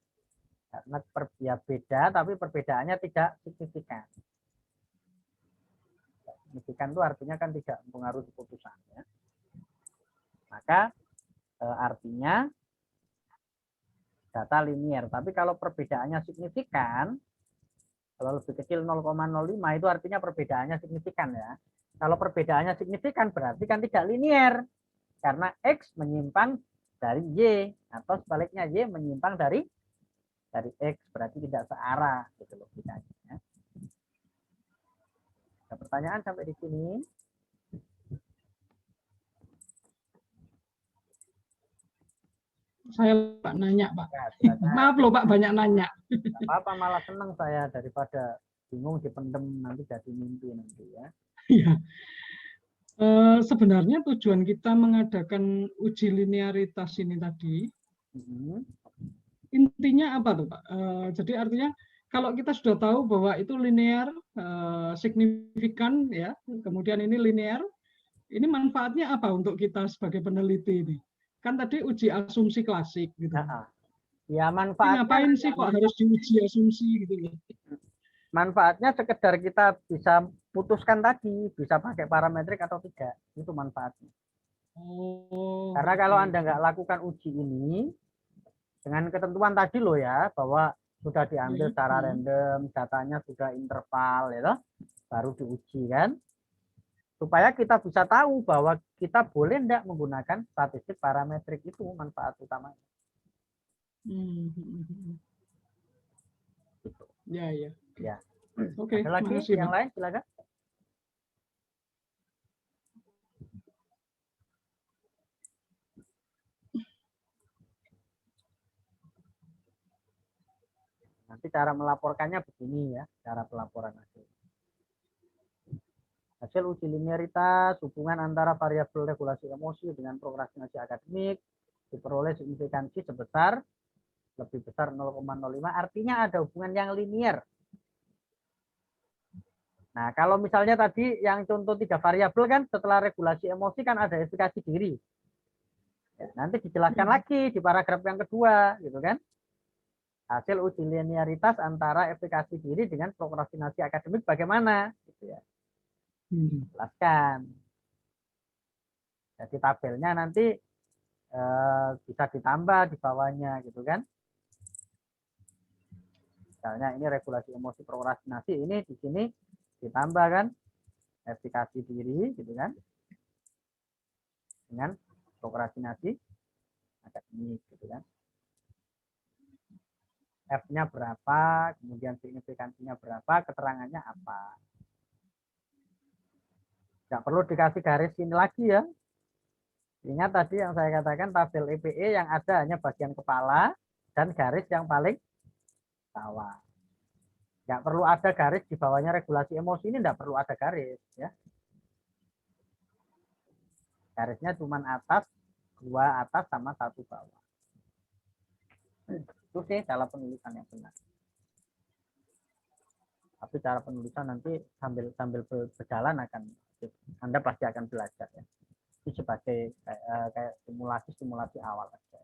Karena beda tapi perbedaannya tidak signifikan. signifikan itu artinya kan tidak mempengaruhi putusan ya. Maka artinya data linier. Tapi kalau perbedaannya signifikan, kalau lebih kecil 0,05 itu artinya perbedaannya signifikan ya. Kalau perbedaannya signifikan berarti kan tidak linier. Karena X menyimpang dari Y atau sebaliknya Y menyimpang dari X, berarti tidak searah gitu loh bedanya. Ya. Ada pertanyaan sampai di sini? Saya Pak nanya Pak. Ya, silakan. Maaf loh Pak banyak nanya. Nggak apa-apa, malah senang saya daripada bingung dipendem nanti jadi mimpi nanti ya. Iya. Sebenarnya tujuan kita mengadakan uji linearitas ini tadi, intinya apa tuh Pak? Jadi artinya kalau kita sudah tahu bahwa itu linear, signifikan ya, kemudian ini linear, ini manfaatnya apa untuk kita sebagai peneliti ini? Kan tadi uji asumsi klasik gitu. Ya Ini manfaatnya ngapain sih kok harus diuji asumsi gitu loh? Manfaatnya sekedar kita bisa putuskan tadi, bisa pakai parametrik atau tidak, itu manfaatnya. Oh. Karena kalau Anda nggak lakukan uji ini dengan ketentuan tadi loh ya, bahwa sudah diambil secara random, datanya sudah interval, ya, baru diuji kan, supaya kita bisa tahu bahwa kita boleh enggak menggunakan statistik parametrik, itu manfaat utamanya. Ya, ya. Ya. Oke, ada lagi makasih, yang Pak. lain silakan. Nanti cara melaporkannya begini ya, cara pelaporan hasil. Hasil uji linearitas, hubungan antara variabel regulasi emosi dengan prokrastinasi akademik diperoleh signifikansi sebesar lebih besar 0,05, artinya ada hubungan yang linier. Nah, kalau misalnya tadi yang contoh 3 variabel kan setelah regulasi emosi kan ada efikasi diri. Ya, nanti dijelaskan lagi di paragraf yang kedua, gitu kan? Hasil uji linearitas antara efikasi diri dengan prokrastinasi akademik bagaimana, gitu ya. Jelaskan. Jadi tabelnya nanti bisa ditambah di bawahnya, gitu kan? Misalnya ini regulasi emosi prokrastinasi, ini di sini ditambah kan efikasi diri gitu kan dengan prokrastinasi akademik gitu kan. F-nya berapa, kemudian signifikansinya berapa, keterangannya apa. Nggak perlu dikasih garis ini lagi ya. Ingat tadi yang saya katakan tabel EPE yang ada hanya bagian kepala dan garis yang paling bawah. Nggak perlu ada garis di bawahnya regulasi emosi, ini nggak perlu ada garis ya. Garisnya cuma atas, 2 atas sama 1 bawah. Itu sih cara penulisan yang benar. Tapi cara penulisan nanti sambil berjalan Anda pasti akan belajar ya. Itu sebagai kayak simulasi awal aja.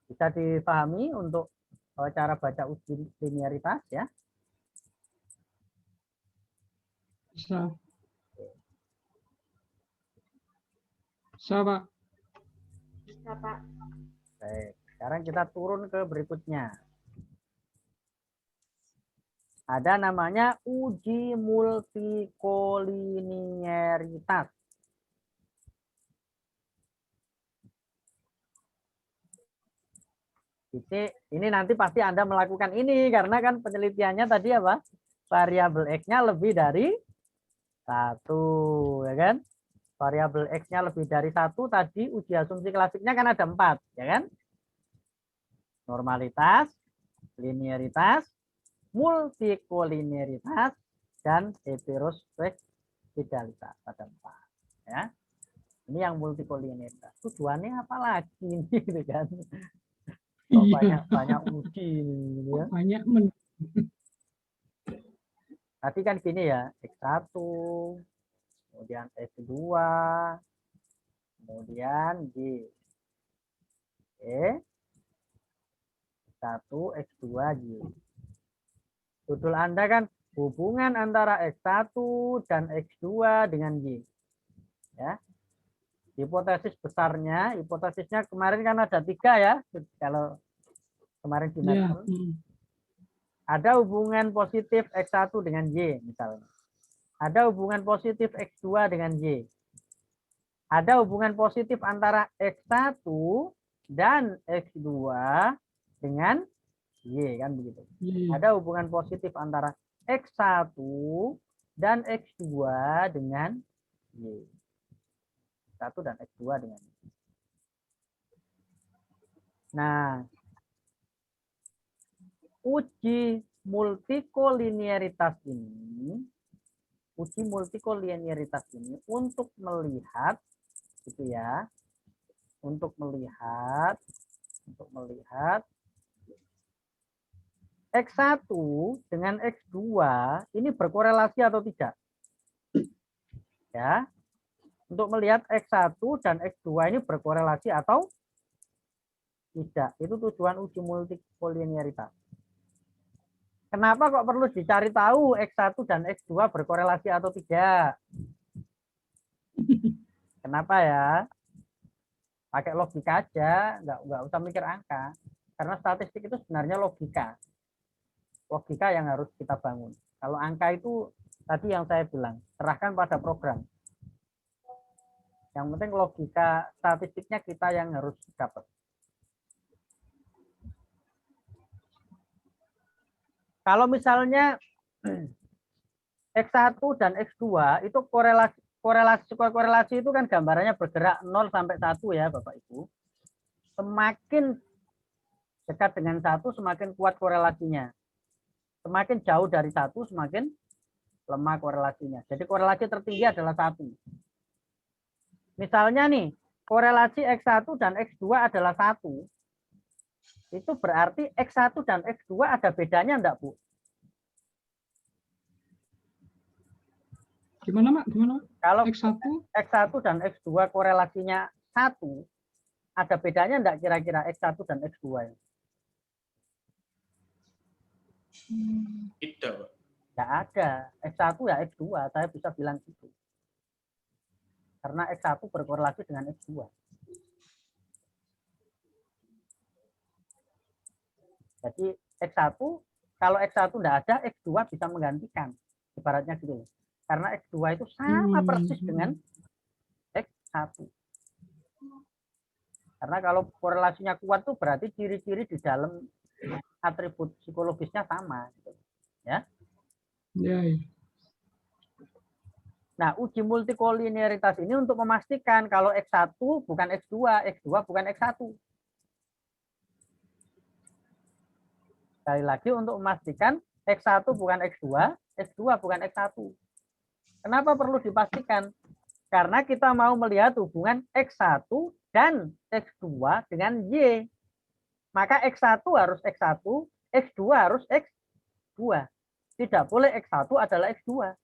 Bisa dipahami untuk cara baca uji linearitas ya? Bisa. Bisa, Pak. Bisa, Pak. Baik, sekarang kita turun ke berikutnya. Ada namanya uji multikolinearitas. Ini nanti pasti Anda melakukan ini karena kan penelitiannya tadi apa? Variabel X-nya lebih dari 1, ya kan? Variabel X-nya lebih dari 1 tadi uji asumsi klasiknya kan ada 4, ya kan? Normalitas, linearitas, multikolinearitas, dan heterospeksialitas ada 4, ya. Ini yang multikolinearitas. Tujuannya apa lagi ini gitu kan? Oh, banyak uji ini ya. Banyak Tadi kan gini ya, X1, kemudian X2, kemudian G. X1, X2, G. Judul Anda kan hubungan antara X1 dan X2 dengan Y. Ya. Hipotesis besarnya, hipotesisnya kemarin kan ada 3 ya, kalau kemarin di Ya. Netflix. Ada hubungan positif X1 dengan Y misalnya. Ada hubungan positif X2 dengan Y. Ada hubungan positif antara X1 dan X2 dengan Y, kan begitu. Ada hubungan positif antara X1 dan X2 dengan Y. X1 dan X2 dengan Y. Nah, uji multikolinearitas ini untuk melihat gitu ya, untuk melihat X1 dengan X2 ini berkorelasi atau tidak. Ya. Untuk melihat X1 dan X2 ini berkorelasi atau tidak. Itu tujuan uji multikolinearitas. Kenapa kok perlu dicari tahu X1 dan X2 berkorelasi atau tidak? Kenapa ya? Pakai logika aja, nggak usah mikir angka. Karena statistik itu sebenarnya logika. Logika yang harus kita bangun. Kalau angka itu tadi yang saya bilang, serahkan pada program. Yang penting logika statistiknya kita yang harus dapat. Kalau misalnya X1 dan X2 itu korelasi itu kan gambarannya bergerak 0 sampai 1 ya Bapak Ibu. Semakin dekat dengan 1 semakin kuat korelasinya. Semakin jauh dari 1 semakin lemah korelasinya. Jadi korelasi tertinggi adalah 1. Misalnya nih, korelasi X1 dan X2 adalah 1. Itu berarti X1 dan X2 ada bedanya enggak, Bu? Gimana, Mak? Gimana? Kalau X1 dan X2 korelasinya 1, ada bedanya enggak kira-kira X1 dan X2? Tidak. Enggak ada. X1 ya X2, saya bisa bilang gitu. Karena X1 berkorelasi dengan X2. Jadi X1, kalau X1 enggak ada, X2 bisa menggantikan. Ibaratnya gitu. Karena X2 itu sama persis dengan X1. Karena kalau korelasinya kuat tuh berarti ciri-ciri di dalam atribut psikologisnya sama. Gitu. Ya. Ya. Nah, uji multikolinearitas ini untuk memastikan kalau X1 bukan X2, X2 bukan X1. Sekali lagi untuk memastikan X1 bukan X2, X2 bukan X1. Kenapa perlu dipastikan? Karena kita mau melihat hubungan X1 dan X2 dengan Y. Maka X1 harus X1, X2 harus X2. Tidak boleh X1 adalah X2.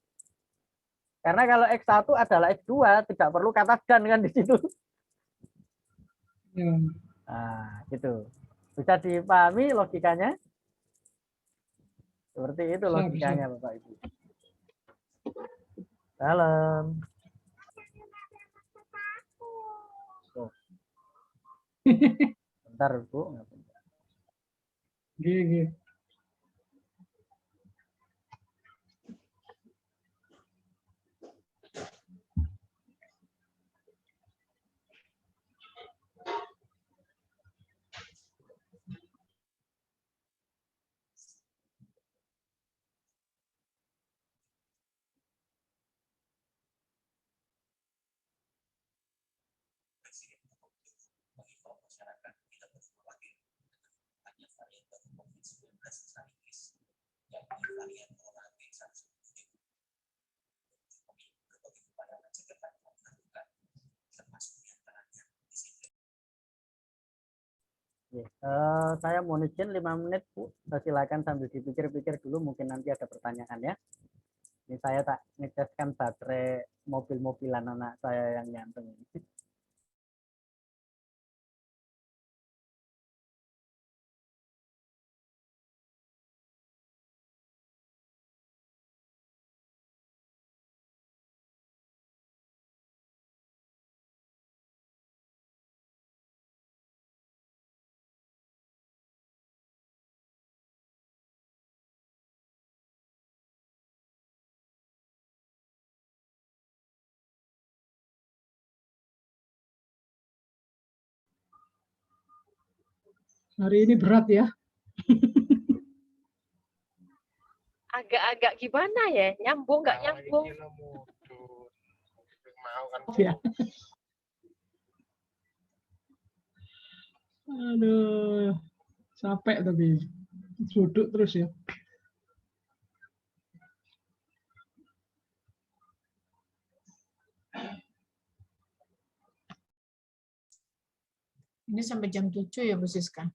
Karena kalau X1 adalah X2, tidak perlu kata dan kan di situ. Ya. Nah, gitu. Bisa dipahami logikanya? Seperti itu logikanya, Bapak Ibu. Salam. Bentar, Bu. Gini. Saya mohon izin 5 menit, Bu. Silakan sambil dipikir-pikir dulu, mungkin nanti ada pertanyaan ya. Ini saya tak ngecaskan baterai mobil-mobilan anak saya yang nyanteng ini. Hari ini berat ya. Agak-agak gimana ya? Nyambung nggak nyambung? Ya. Aduh, capek tapi duduk terus ya. Ini sampai jam 7 ya, Bu Siska?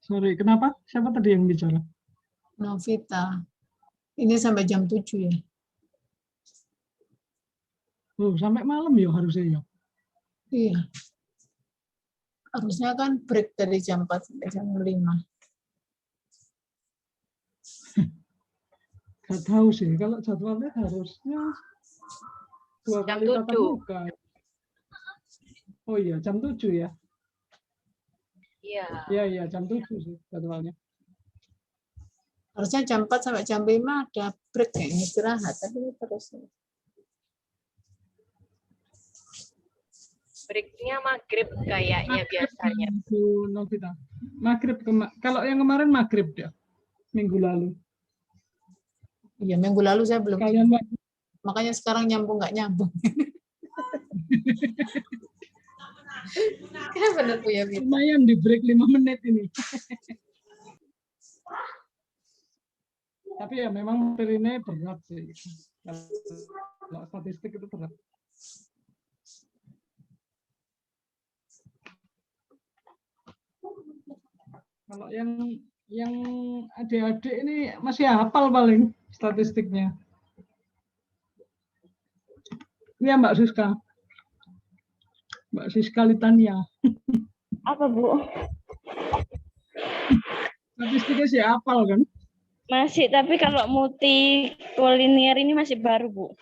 Sorry, kenapa? Siapa tadi yang bicara? Novita. Ini sampai jam 7 ya? Oh, sampai malam ya harusnya ya. Iya. Harusnya kan break dari jam 4 sampai jam 5. Gak tahu sih, kalau jadwalnya harusnya 2 Jam kali tatap 7. muka. Oh iya, jam 7 ya. Iya. Iya, jam 7 sih jadwalnya. Harusnya jam 4 sampai jam 5 ada break kayaknya istirahat, tapi ini terus. Breaknya maghrib kayaknya biasanya. Bu Novita. Maghrib kalau yang kemarin maghrib ya, minggu lalu. Iya, minggu lalu saya belum. Kalian Makanya sekarang nyambung nggak nyambung. Kayak benar Bu ya, Vita. lumayan di break 5 menit ini. Tapi ya memang materinya berat sih. Kalau statistik itu berat. Kalau yang adik-adik ini masih hafal paling statistiknya. Iya Mbak Siska. Mbak Siska Litania. Apa Bu? Statistiknya sih hafal kan? Masih, tapi kalau multikolinier ini masih baru Bu.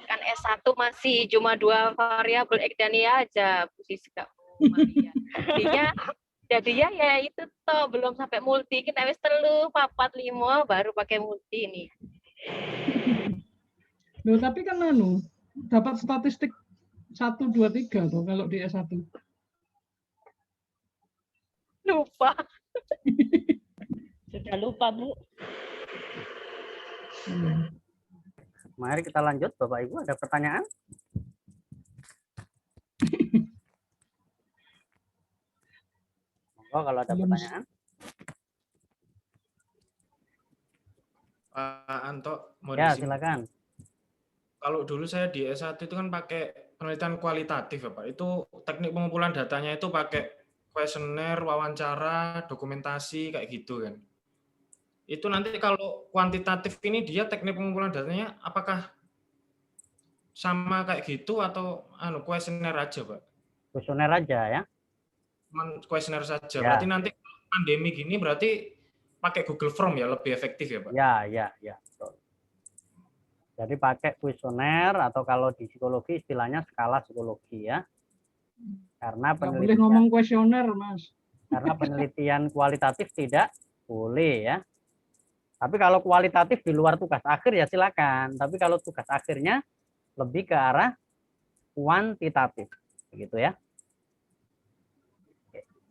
Kan S1 masih cuma 2 variabel X dan Y aja, Bu Siska. Jadinya ya itu toh belum sampai multi, kita wis 3, 4, 5 baru pakai multi nih. Loh, tapi kan dapat statistik 1, 2, 3 tuh kalau di S1. Lupa. Sudah lupa Bu. Mari kita lanjut, Bapak Ibu, ada pertanyaan? Monggo kalau ada pertanyaan. Pak Anto, mau Ya, disinggung. silakan. Kalau dulu saya di S1 itu kan pakai penelitian kualitatif ya Pak. Itu teknik pengumpulan datanya itu pakai kuesioner, wawancara, dokumentasi kayak gitu kan. Itu nanti kalau kuantitatif ini dia teknik pengumpulan datanya apakah sama kayak gitu atau kuesioner aja Pak? Kuesioner aja ya. Kuesioner saja. Ya. Berarti nanti pandemi gini berarti pakai Google Form ya lebih efektif ya Pak? Ya. Betul. Jadi pakai kuesioner atau kalau di psikologi istilahnya skala psikologi ya. Karena Nggak boleh ngomong kuesioner, Mas. Karena penelitian kualitatif tidak boleh ya. Tapi kalau kualitatif di luar tugas akhir ya silakan. Tapi kalau tugas akhirnya lebih ke arah kuantitatif, begitu ya.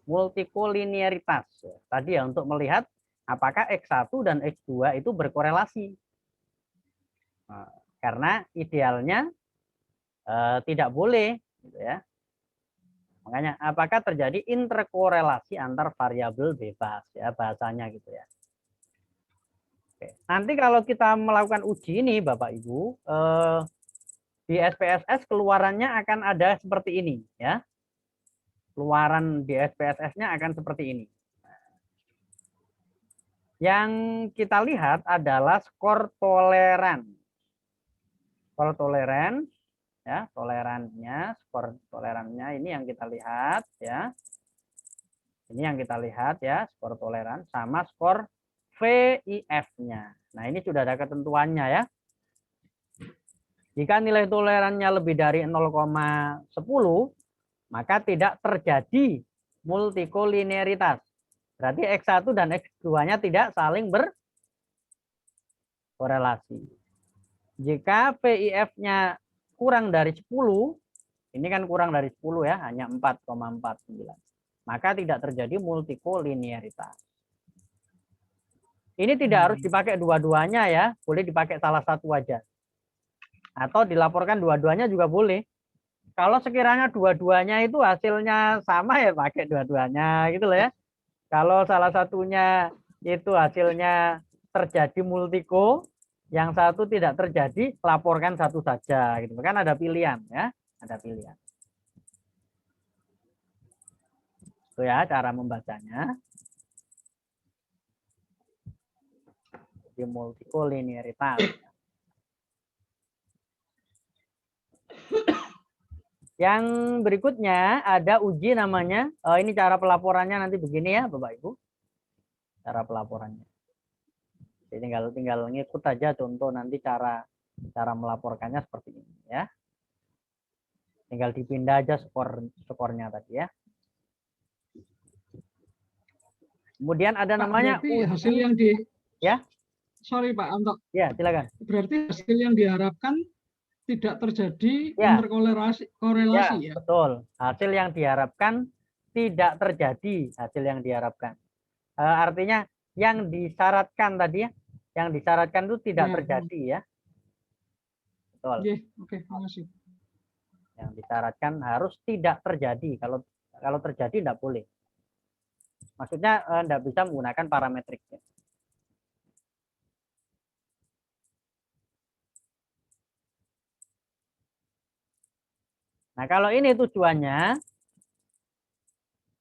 Multikoliniaritas. Tadi ya untuk melihat apakah X1 dan X2 itu berkorelasi. Nah, karena idealnya tidak boleh, gitu ya. Makanya apakah terjadi interkorelasi antar variabel bebas ya bahasanya gitu ya. Oke. Nanti kalau kita melakukan uji ini Bapak Ibu di SPSS keluarannya akan ada seperti ini ya. Keluaran di SPSS-nya akan seperti ini. Yang kita lihat adalah skor toleran. Skor toleran ya, tolerannya, skor tolerannya ini yang kita lihat ya. Ini yang kita lihat ya, skor toleran sama skor VIF-nya. Nah, ini sudah ada ketentuannya ya. Jika nilai tolerannya lebih dari 0,10, maka tidak terjadi multikolinearitas. Berarti X1 dan X2-nya tidak saling berkorelasi. Jika VIF-nya kurang dari 10, ini kan kurang dari 10 ya, hanya 4,49. Maka tidak terjadi multikolinearitas. Ini tidak harus dipakai dua-duanya ya, boleh dipakai salah satu aja. Atau dilaporkan dua-duanya juga boleh. Kalau sekiranya dua-duanya itu hasilnya sama ya pakai dua-duanya gitu loh ya. Kalau salah satunya itu hasilnya terjadi multiko, yang satu tidak terjadi, laporkan satu saja gitu. Kan ada pilihan ya, ada pilihan. Itu ya cara membacanya. Jadi multikolinearitas. Yang berikutnya ada uji namanya, ini cara pelaporannya nanti begini ya Bapak Ibu. Cara pelaporannya. Jadi tinggal ngikut aja contoh nanti cara melaporkannya seperti ini ya. Tinggal dipindah aja skornya tadi ya. Kemudian ada Pak, namanya berarti hasil yang di ya. Sorry Pak Anto. Ya, silakan. Berarti hasil yang diharapkan tidak terjadi Ya. interkorelasi Ya, ya. betul. Hasil yang diharapkan tidak terjadi, hasil yang diharapkan. Artinya yang disyaratkan tadi ya, yang disyaratkan itu tidak terjadi ya. Betul. Oke, makasih. Yang disyaratkan harus tidak terjadi. Kalau terjadi tidak boleh. Maksudnya tidak bisa menggunakan parametriknya. Nah, kalau ini tujuannya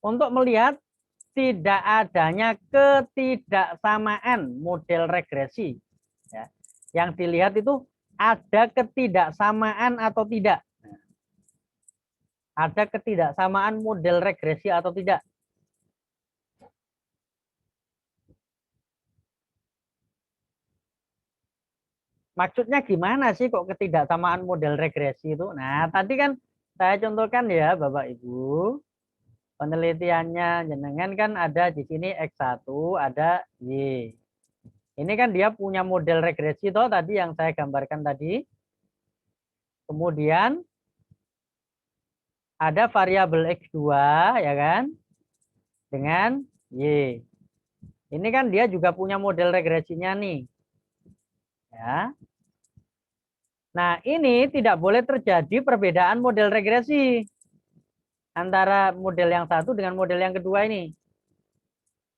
untuk melihat tidak adanya ketidaksamaan model regresi. Ya. Yang dilihat itu ada ketidaksamaan atau tidak. Ada ketidaksamaan model regresi atau tidak. Maksudnya gimana sih kok ketidaksamaan model regresi itu? Nah, tadi kan saya contohkan ya Bapak Ibu. Penelitiannya jenengan kan ada di sini X1, ada Y. Ini kan dia punya model regresi toh tadi yang saya gambarkan tadi. Kemudian ada variabel X2 ya kan dengan Y. Ini kan dia juga punya model regresinya nih. Ya. Nah, ini tidak boleh terjadi perbedaan model regresi antara model yang satu dengan model yang kedua ini.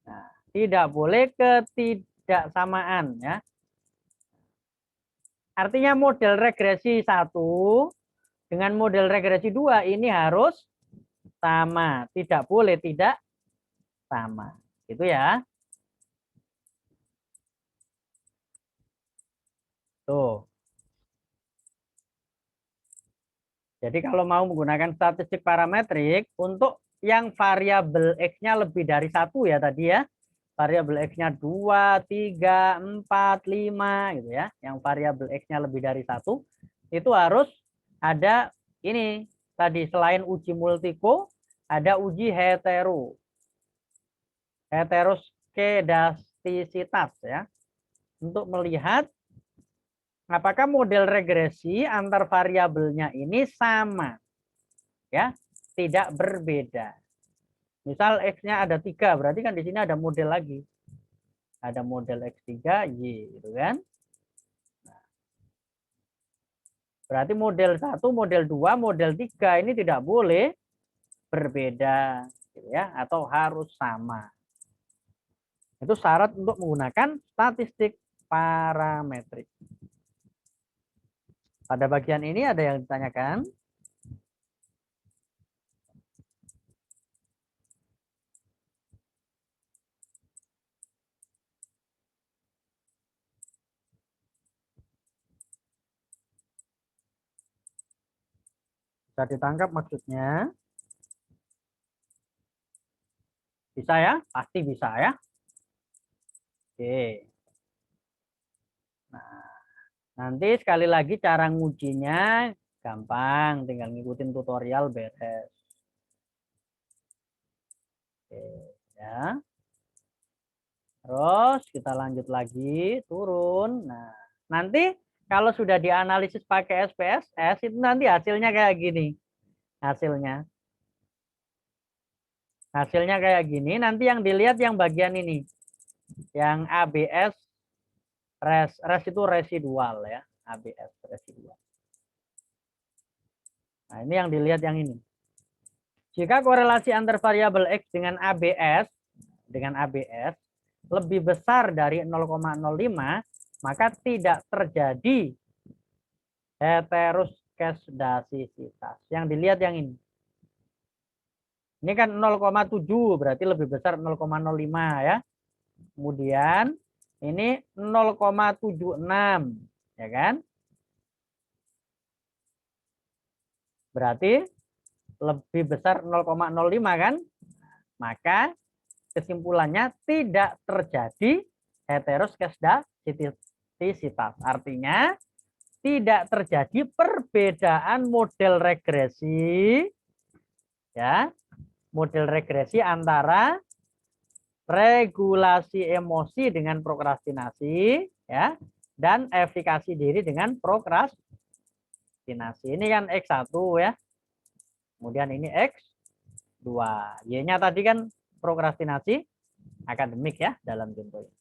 Nah, tidak boleh ketidaksamaan ya. Artinya model regresi 1 dengan model regresi 2 ini harus sama, tidak boleh tidak sama. Gitu ya. Tuh. Jadi kalau mau menggunakan statistik parametrik untuk yang variabel X-nya lebih dari 1 ya tadi ya. Variabel X-nya 2, 3, 4, 5 gitu ya. Yang variabel X-nya lebih dari 1 itu harus ada ini tadi selain uji multiko ada uji heteroskedastisitas ya. Untuk melihat apakah model regresi antar variabelnya ini sama, ya, tidak berbeda. Misal X-nya ada 3, berarti kan di sini ada model lagi. Ada model X3, Y, gitu kan. Berarti model 1, model 2, model 3 ini tidak boleh berbeda, gitu ya, atau harus sama. Itu syarat untuk menggunakan statistik parametrik. Pada bagian ini ada yang ditanyakan? Bisa ditangkap maksudnya? Bisa ya? Pasti bisa ya? Oke. Nah, nanti sekali lagi cara ngujinya gampang, tinggal ngikutin tutorial beres. Oke, ya. Terus kita lanjut lagi, turun. Nah, nanti Kalau sudah dianalisis pakai SPSS, itu nanti hasilnya kayak gini. Hasilnya kayak gini. Nanti yang dilihat yang bagian ini. Yang ABS, res itu residual ya. ABS, residual. Nah, ini yang dilihat yang ini. Jika korelasi antar variabel X dengan ABS lebih besar dari 0,05, maka tidak terjadi heteroskedasisitas. Yang dilihat yang ini. Ini kan 0,7 berarti lebih besar 0,05 ya. Kemudian ini 0,76 ya kan? Berarti lebih besar 0,05 kan? Maka kesimpulannya tidak terjadi heteroskedasisitas. Artinya tidak terjadi perbedaan model regresi ya. Model regresi antara regulasi emosi dengan prokrastinasi ya dan efikasi diri dengan prokrastinasi. Ini kan X1 ya. Kemudian ini X2. Y-nya tadi kan prokrastinasi akademik ya dalam contoh ini.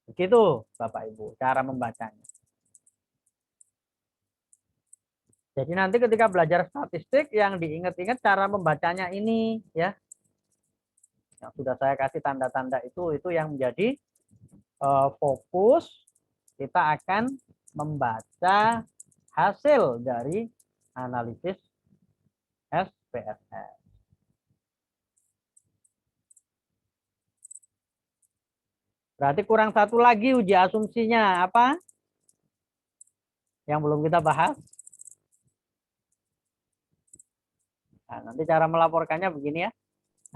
Begitu Bapak Ibu cara membacanya. Jadi nanti ketika belajar statistik yang diingat-ingat cara membacanya ini ya. Yang sudah saya kasih tanda-tanda itu yang menjadi fokus kita akan membaca hasil dari analisis SPSS. Berarti kurang satu lagi uji asumsinya apa? Yang belum kita bahas. Nah, nanti cara melaporkannya begini ya.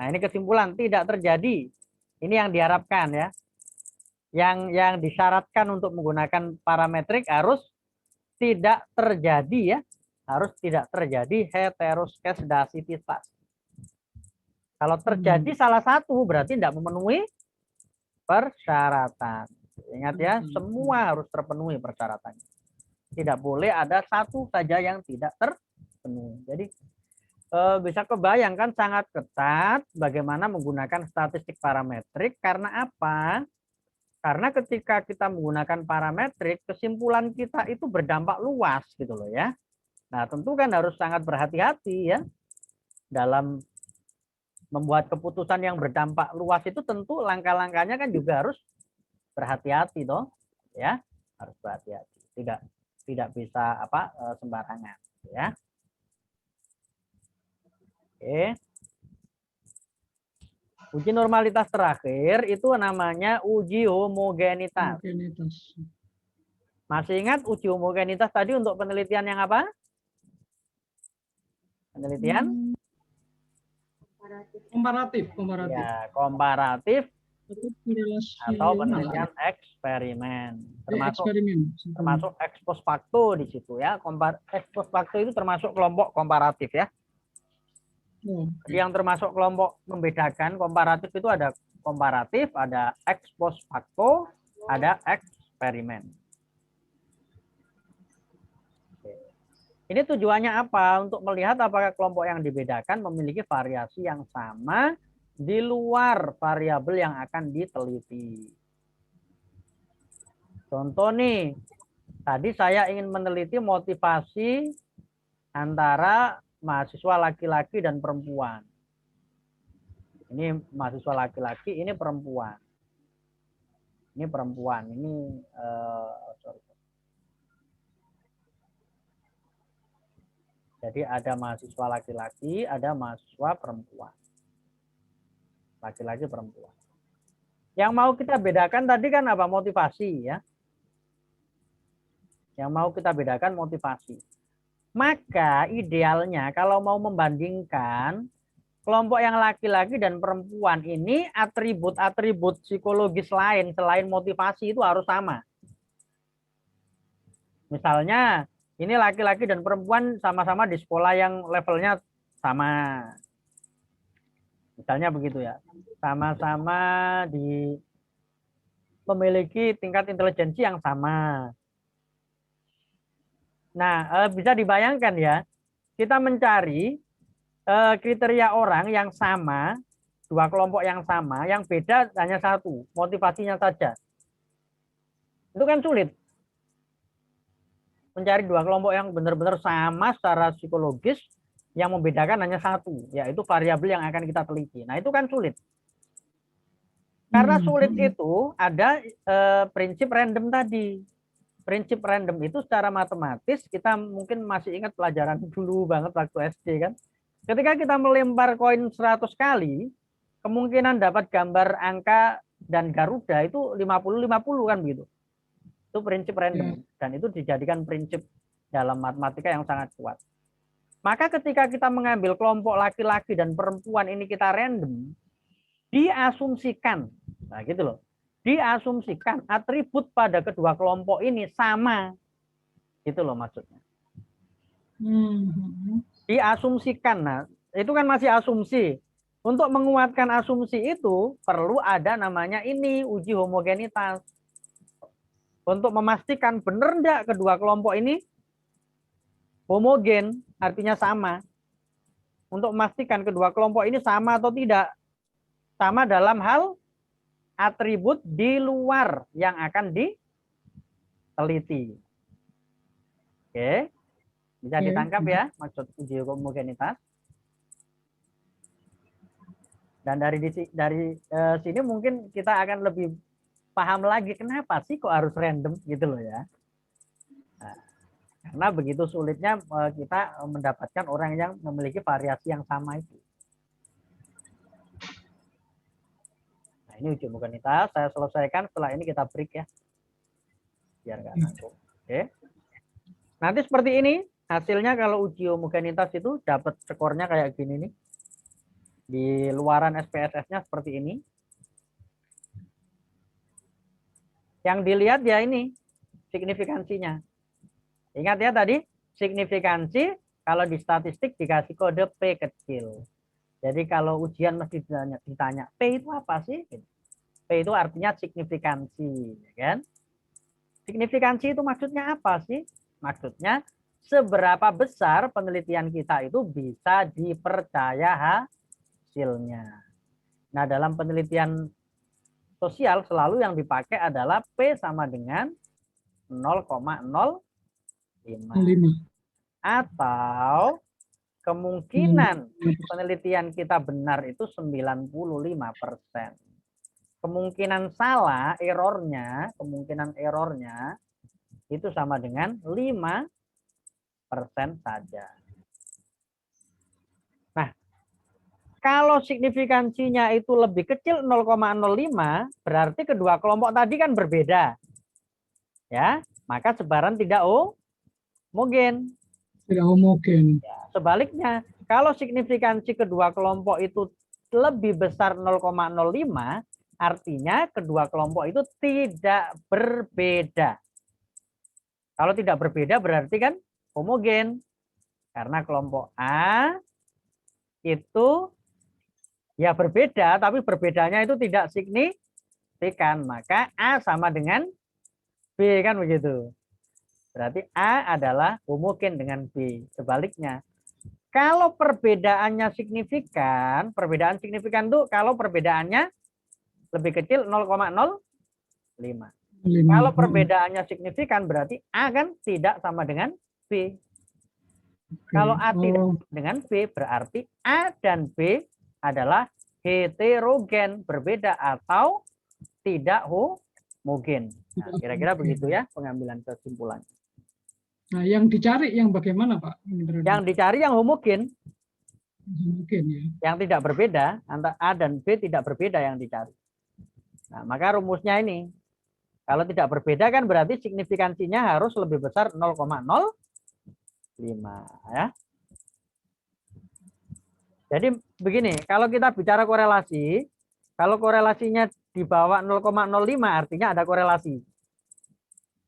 Nah, ini kesimpulan tidak terjadi. Ini yang diharapkan ya. Yang disyaratkan untuk menggunakan parametrik harus tidak terjadi ya. Harus tidak terjadi heteroskedasisitas. Kalau terjadi salah satu berarti tidak memenuhi persyaratan. Ingat ya, semua harus terpenuhi persyaratannya. Tidak boleh ada satu saja yang tidak terpenuhi. Jadi bisa kebayangkan sangat ketat bagaimana menggunakan statistik parametrik. Karena apa? Karena ketika kita menggunakan parametrik, kesimpulan kita itu berdampak luas gitu loh ya. Nah, tentu kan harus sangat berhati-hati ya dalam membuat keputusan yang berdampak luas itu tentu langkah-langkahnya kan juga harus berhati-hati toh ya, harus berhati-hati. Tidak bisa sembarangan ya. Oke. Uji normalitas terakhir itu namanya uji homogenitas. Masih ingat uji homogenitas tadi untuk penelitian yang apa? Penelitian? Komparatif. Ya, komparatif atau penelitian eksperimen. Termasuk ex post facto di situ ya. Ex post facto itu termasuk kelompok komparatif ya. Jadi yang termasuk kelompok membedakan komparatif itu ada komparatif, ada ex post facto, ada eksperimen. Ini tujuannya apa? Untuk melihat apakah kelompok yang dibedakan memiliki variasi yang sama di luar variabel yang akan diteliti. Contoh nih, tadi saya ingin meneliti motivasi antara mahasiswa laki-laki dan perempuan. Ini mahasiswa laki-laki, ini perempuan. Ini perempuan, ini Jadi ada mahasiswa laki-laki, ada mahasiswa perempuan. Laki-laki perempuan. Yang mau kita bedakan tadi kan apa? Motivasi ya. Yang mau kita bedakan motivasi. Maka idealnya kalau mau membandingkan kelompok yang laki-laki dan perempuan ini atribut-atribut psikologis lain selain motivasi itu harus sama. Misalnya ini laki-laki dan perempuan sama-sama di sekolah yang levelnya sama. Misalnya begitu ya. Sama-sama di memiliki tingkat intelijensi yang sama. Nah, bisa dibayangkan ya, kita mencari kriteria orang yang sama, dua kelompok yang sama, yang beda hanya satu, motivasinya saja. Itu kan sulit. Mencari dua kelompok yang benar-benar sama secara psikologis, yang membedakan hanya satu, yaitu variabel yang akan kita teliti. Nah, itu kan sulit. Karena sulit itu ada prinsip random tadi. Prinsip random itu secara matematis, kita mungkin masih ingat pelajaran dulu banget waktu SD kan. Ketika kita melempar koin 100 kali, kemungkinan dapat gambar angka dan Garuda itu 50-50 kan begitu. Itu prinsip random. Dan itu dijadikan prinsip dalam matematika yang sangat kuat. Maka ketika kita mengambil kelompok laki-laki dan perempuan ini kita random, diasumsikan, nah gitu loh, diasumsikan atribut pada kedua kelompok ini sama. Gitu loh maksudnya. Diasumsikan. Nah, itu kan masih asumsi. Untuk menguatkan asumsi itu perlu ada namanya ini uji homogenitas. Untuk memastikan benar enggak kedua kelompok ini homogen, artinya sama. Untuk memastikan kedua kelompok ini sama atau tidak. Sama dalam hal atribut di luar yang akan diteliti. Oke. Bisa ditangkap ya maksud uji homogenitas. Dan dari sini mungkin kita akan lebih paham lagi kenapa sih kok harus random gitu loh ya. Nah, karena begitu sulitnya kita mendapatkan orang yang memiliki variasi yang sama itu. Nah, ini uji homogenitas saya selesaikan, setelah ini kita break ya. Biar nggak nanggung. Oke. Nanti seperti ini. Hasilnya kalau uji homogenitas itu dapat skornya kayak gini nih. Di luaran SPSS-nya seperti ini. Yang dilihat ya ini signifikansinya. Ingat ya tadi, signifikansi kalau di statistik dikasih kode P kecil. Jadi kalau ujian mesti ditanya P itu apa sih? P itu artinya signifikansi, ya kan? Signifikansi itu maksudnya apa sih? Maksudnya seberapa besar penelitian kita itu bisa dipercaya hasilnya. Nah, dalam penelitian sosial selalu yang dipakai adalah P sama dengan 0,05. Atau kemungkinan penelitian kita benar itu 95%. Kemungkinan salah, kemungkinan errornya itu sama dengan 5% saja. Nah, kalau signifikansinya itu lebih kecil 0,05, berarti kedua kelompok tadi kan berbeda. Ya, maka sebaran tidak homogen. Tidak homogen. Ya, sebaliknya, kalau signifikansi kedua kelompok itu lebih besar 0,05, artinya kedua kelompok itu tidak berbeda. Kalau tidak berbeda berarti kan homogen. Karena kelompok A itu ya berbeda, tapi berbedanya itu tidak signifikan. Maka A sama dengan B kan begitu. Berarti A adalah homogen dengan B. Sebaliknya, kalau perbedaannya signifikan, perbedaan signifikan itu kalau perbedaannya lebih kecil 0,05. Kalau perbedaannya signifikan berarti A kan tidak sama dengan B. Kalau A tidak dengan B berarti A dan B adalah heterogen, berbeda atau tidak homogen. Nah, kira-kira begitu ya pengambilan kesimpulan. Nah, yang dicari yang bagaimana, Pak? Yang dicari yang homogen. Homogen ya. Yang tidak berbeda, antara A dan B tidak berbeda yang dicari. Nah, maka rumusnya ini. Kalau tidak berbeda kan berarti signifikansinya harus lebih besar 0,05 ya. Jadi begini, kalau kita bicara korelasi, kalau korelasinya di bawah 0,05 artinya ada korelasi.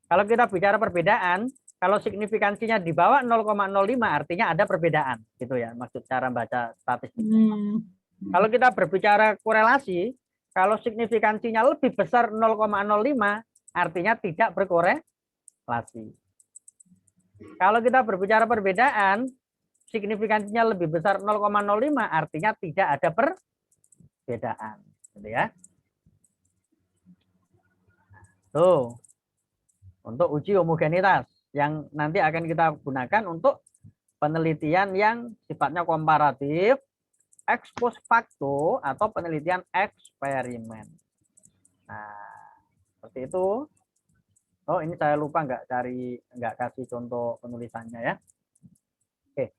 Kalau kita bicara perbedaan, kalau signifikansinya di bawah 0,05 artinya ada perbedaan, gitu ya, maksud cara baca statistik. Kalau kita berbicara korelasi, Kalau signifikansinya lebih besar 0,05, artinya tidak berkorelasi. Kalau kita berbicara perbedaan, signifikansinya lebih besar 0,05, artinya tidak ada perbedaan. Gitu ya. Tuh, untuk uji homogenitas yang nanti akan kita gunakan untuk penelitian yang sifatnya komparatif, ex post facto, atau penelitian eksperimen. Nah, seperti itu. Oh, ini saya lupa nggak kasih contoh penulisannya ya. Oke.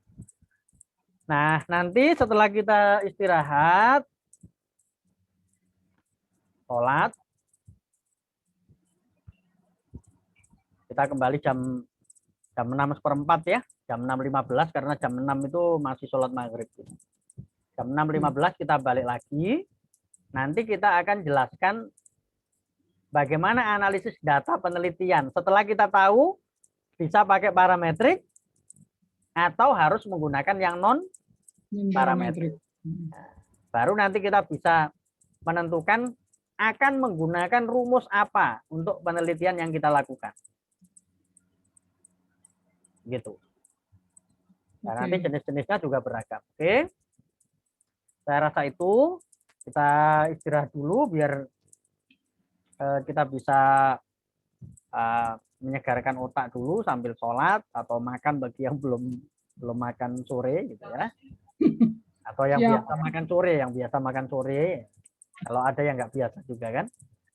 Nah, nanti setelah kita istirahat, sholat, kita kembali jam 6:04 ya, jam 6.15 karena jam 6 itu masih sholat maghrib. Jam 6.15 kita balik lagi. Nanti kita akan jelaskan bagaimana analisis data penelitian. Setelah kita tahu bisa pakai parametrik atau harus menggunakan yang non parametrik. Nah, baru nanti kita bisa menentukan akan menggunakan rumus apa untuk penelitian yang kita lakukan. Gitu. Nah, nanti jenis-jenisnya juga beragam. Oke. Saya rasa itu kita istirahat dulu biar kita bisa menyegarkan otak dulu sambil sholat atau makan bagi yang belum makan sore gitu ya. Atau yang biasa makan sore, kalau ada yang nggak biasa juga kan.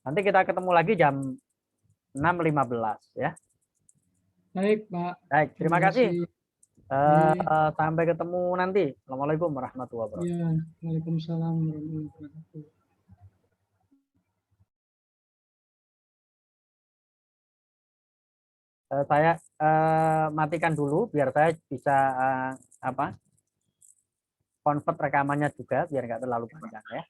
Nanti kita ketemu lagi jam 6.15 ya. Baik, Pak. Baik, terima kasih. Sampai ketemu nanti. Assalamualaikum warahmatullahi wabarakatuh. Ya, waalaikumsalam warahmatullahi wabarakatuh. Saya matikan dulu biar saya bisa convert rekamannya juga biar nggak terlalu panjang ya.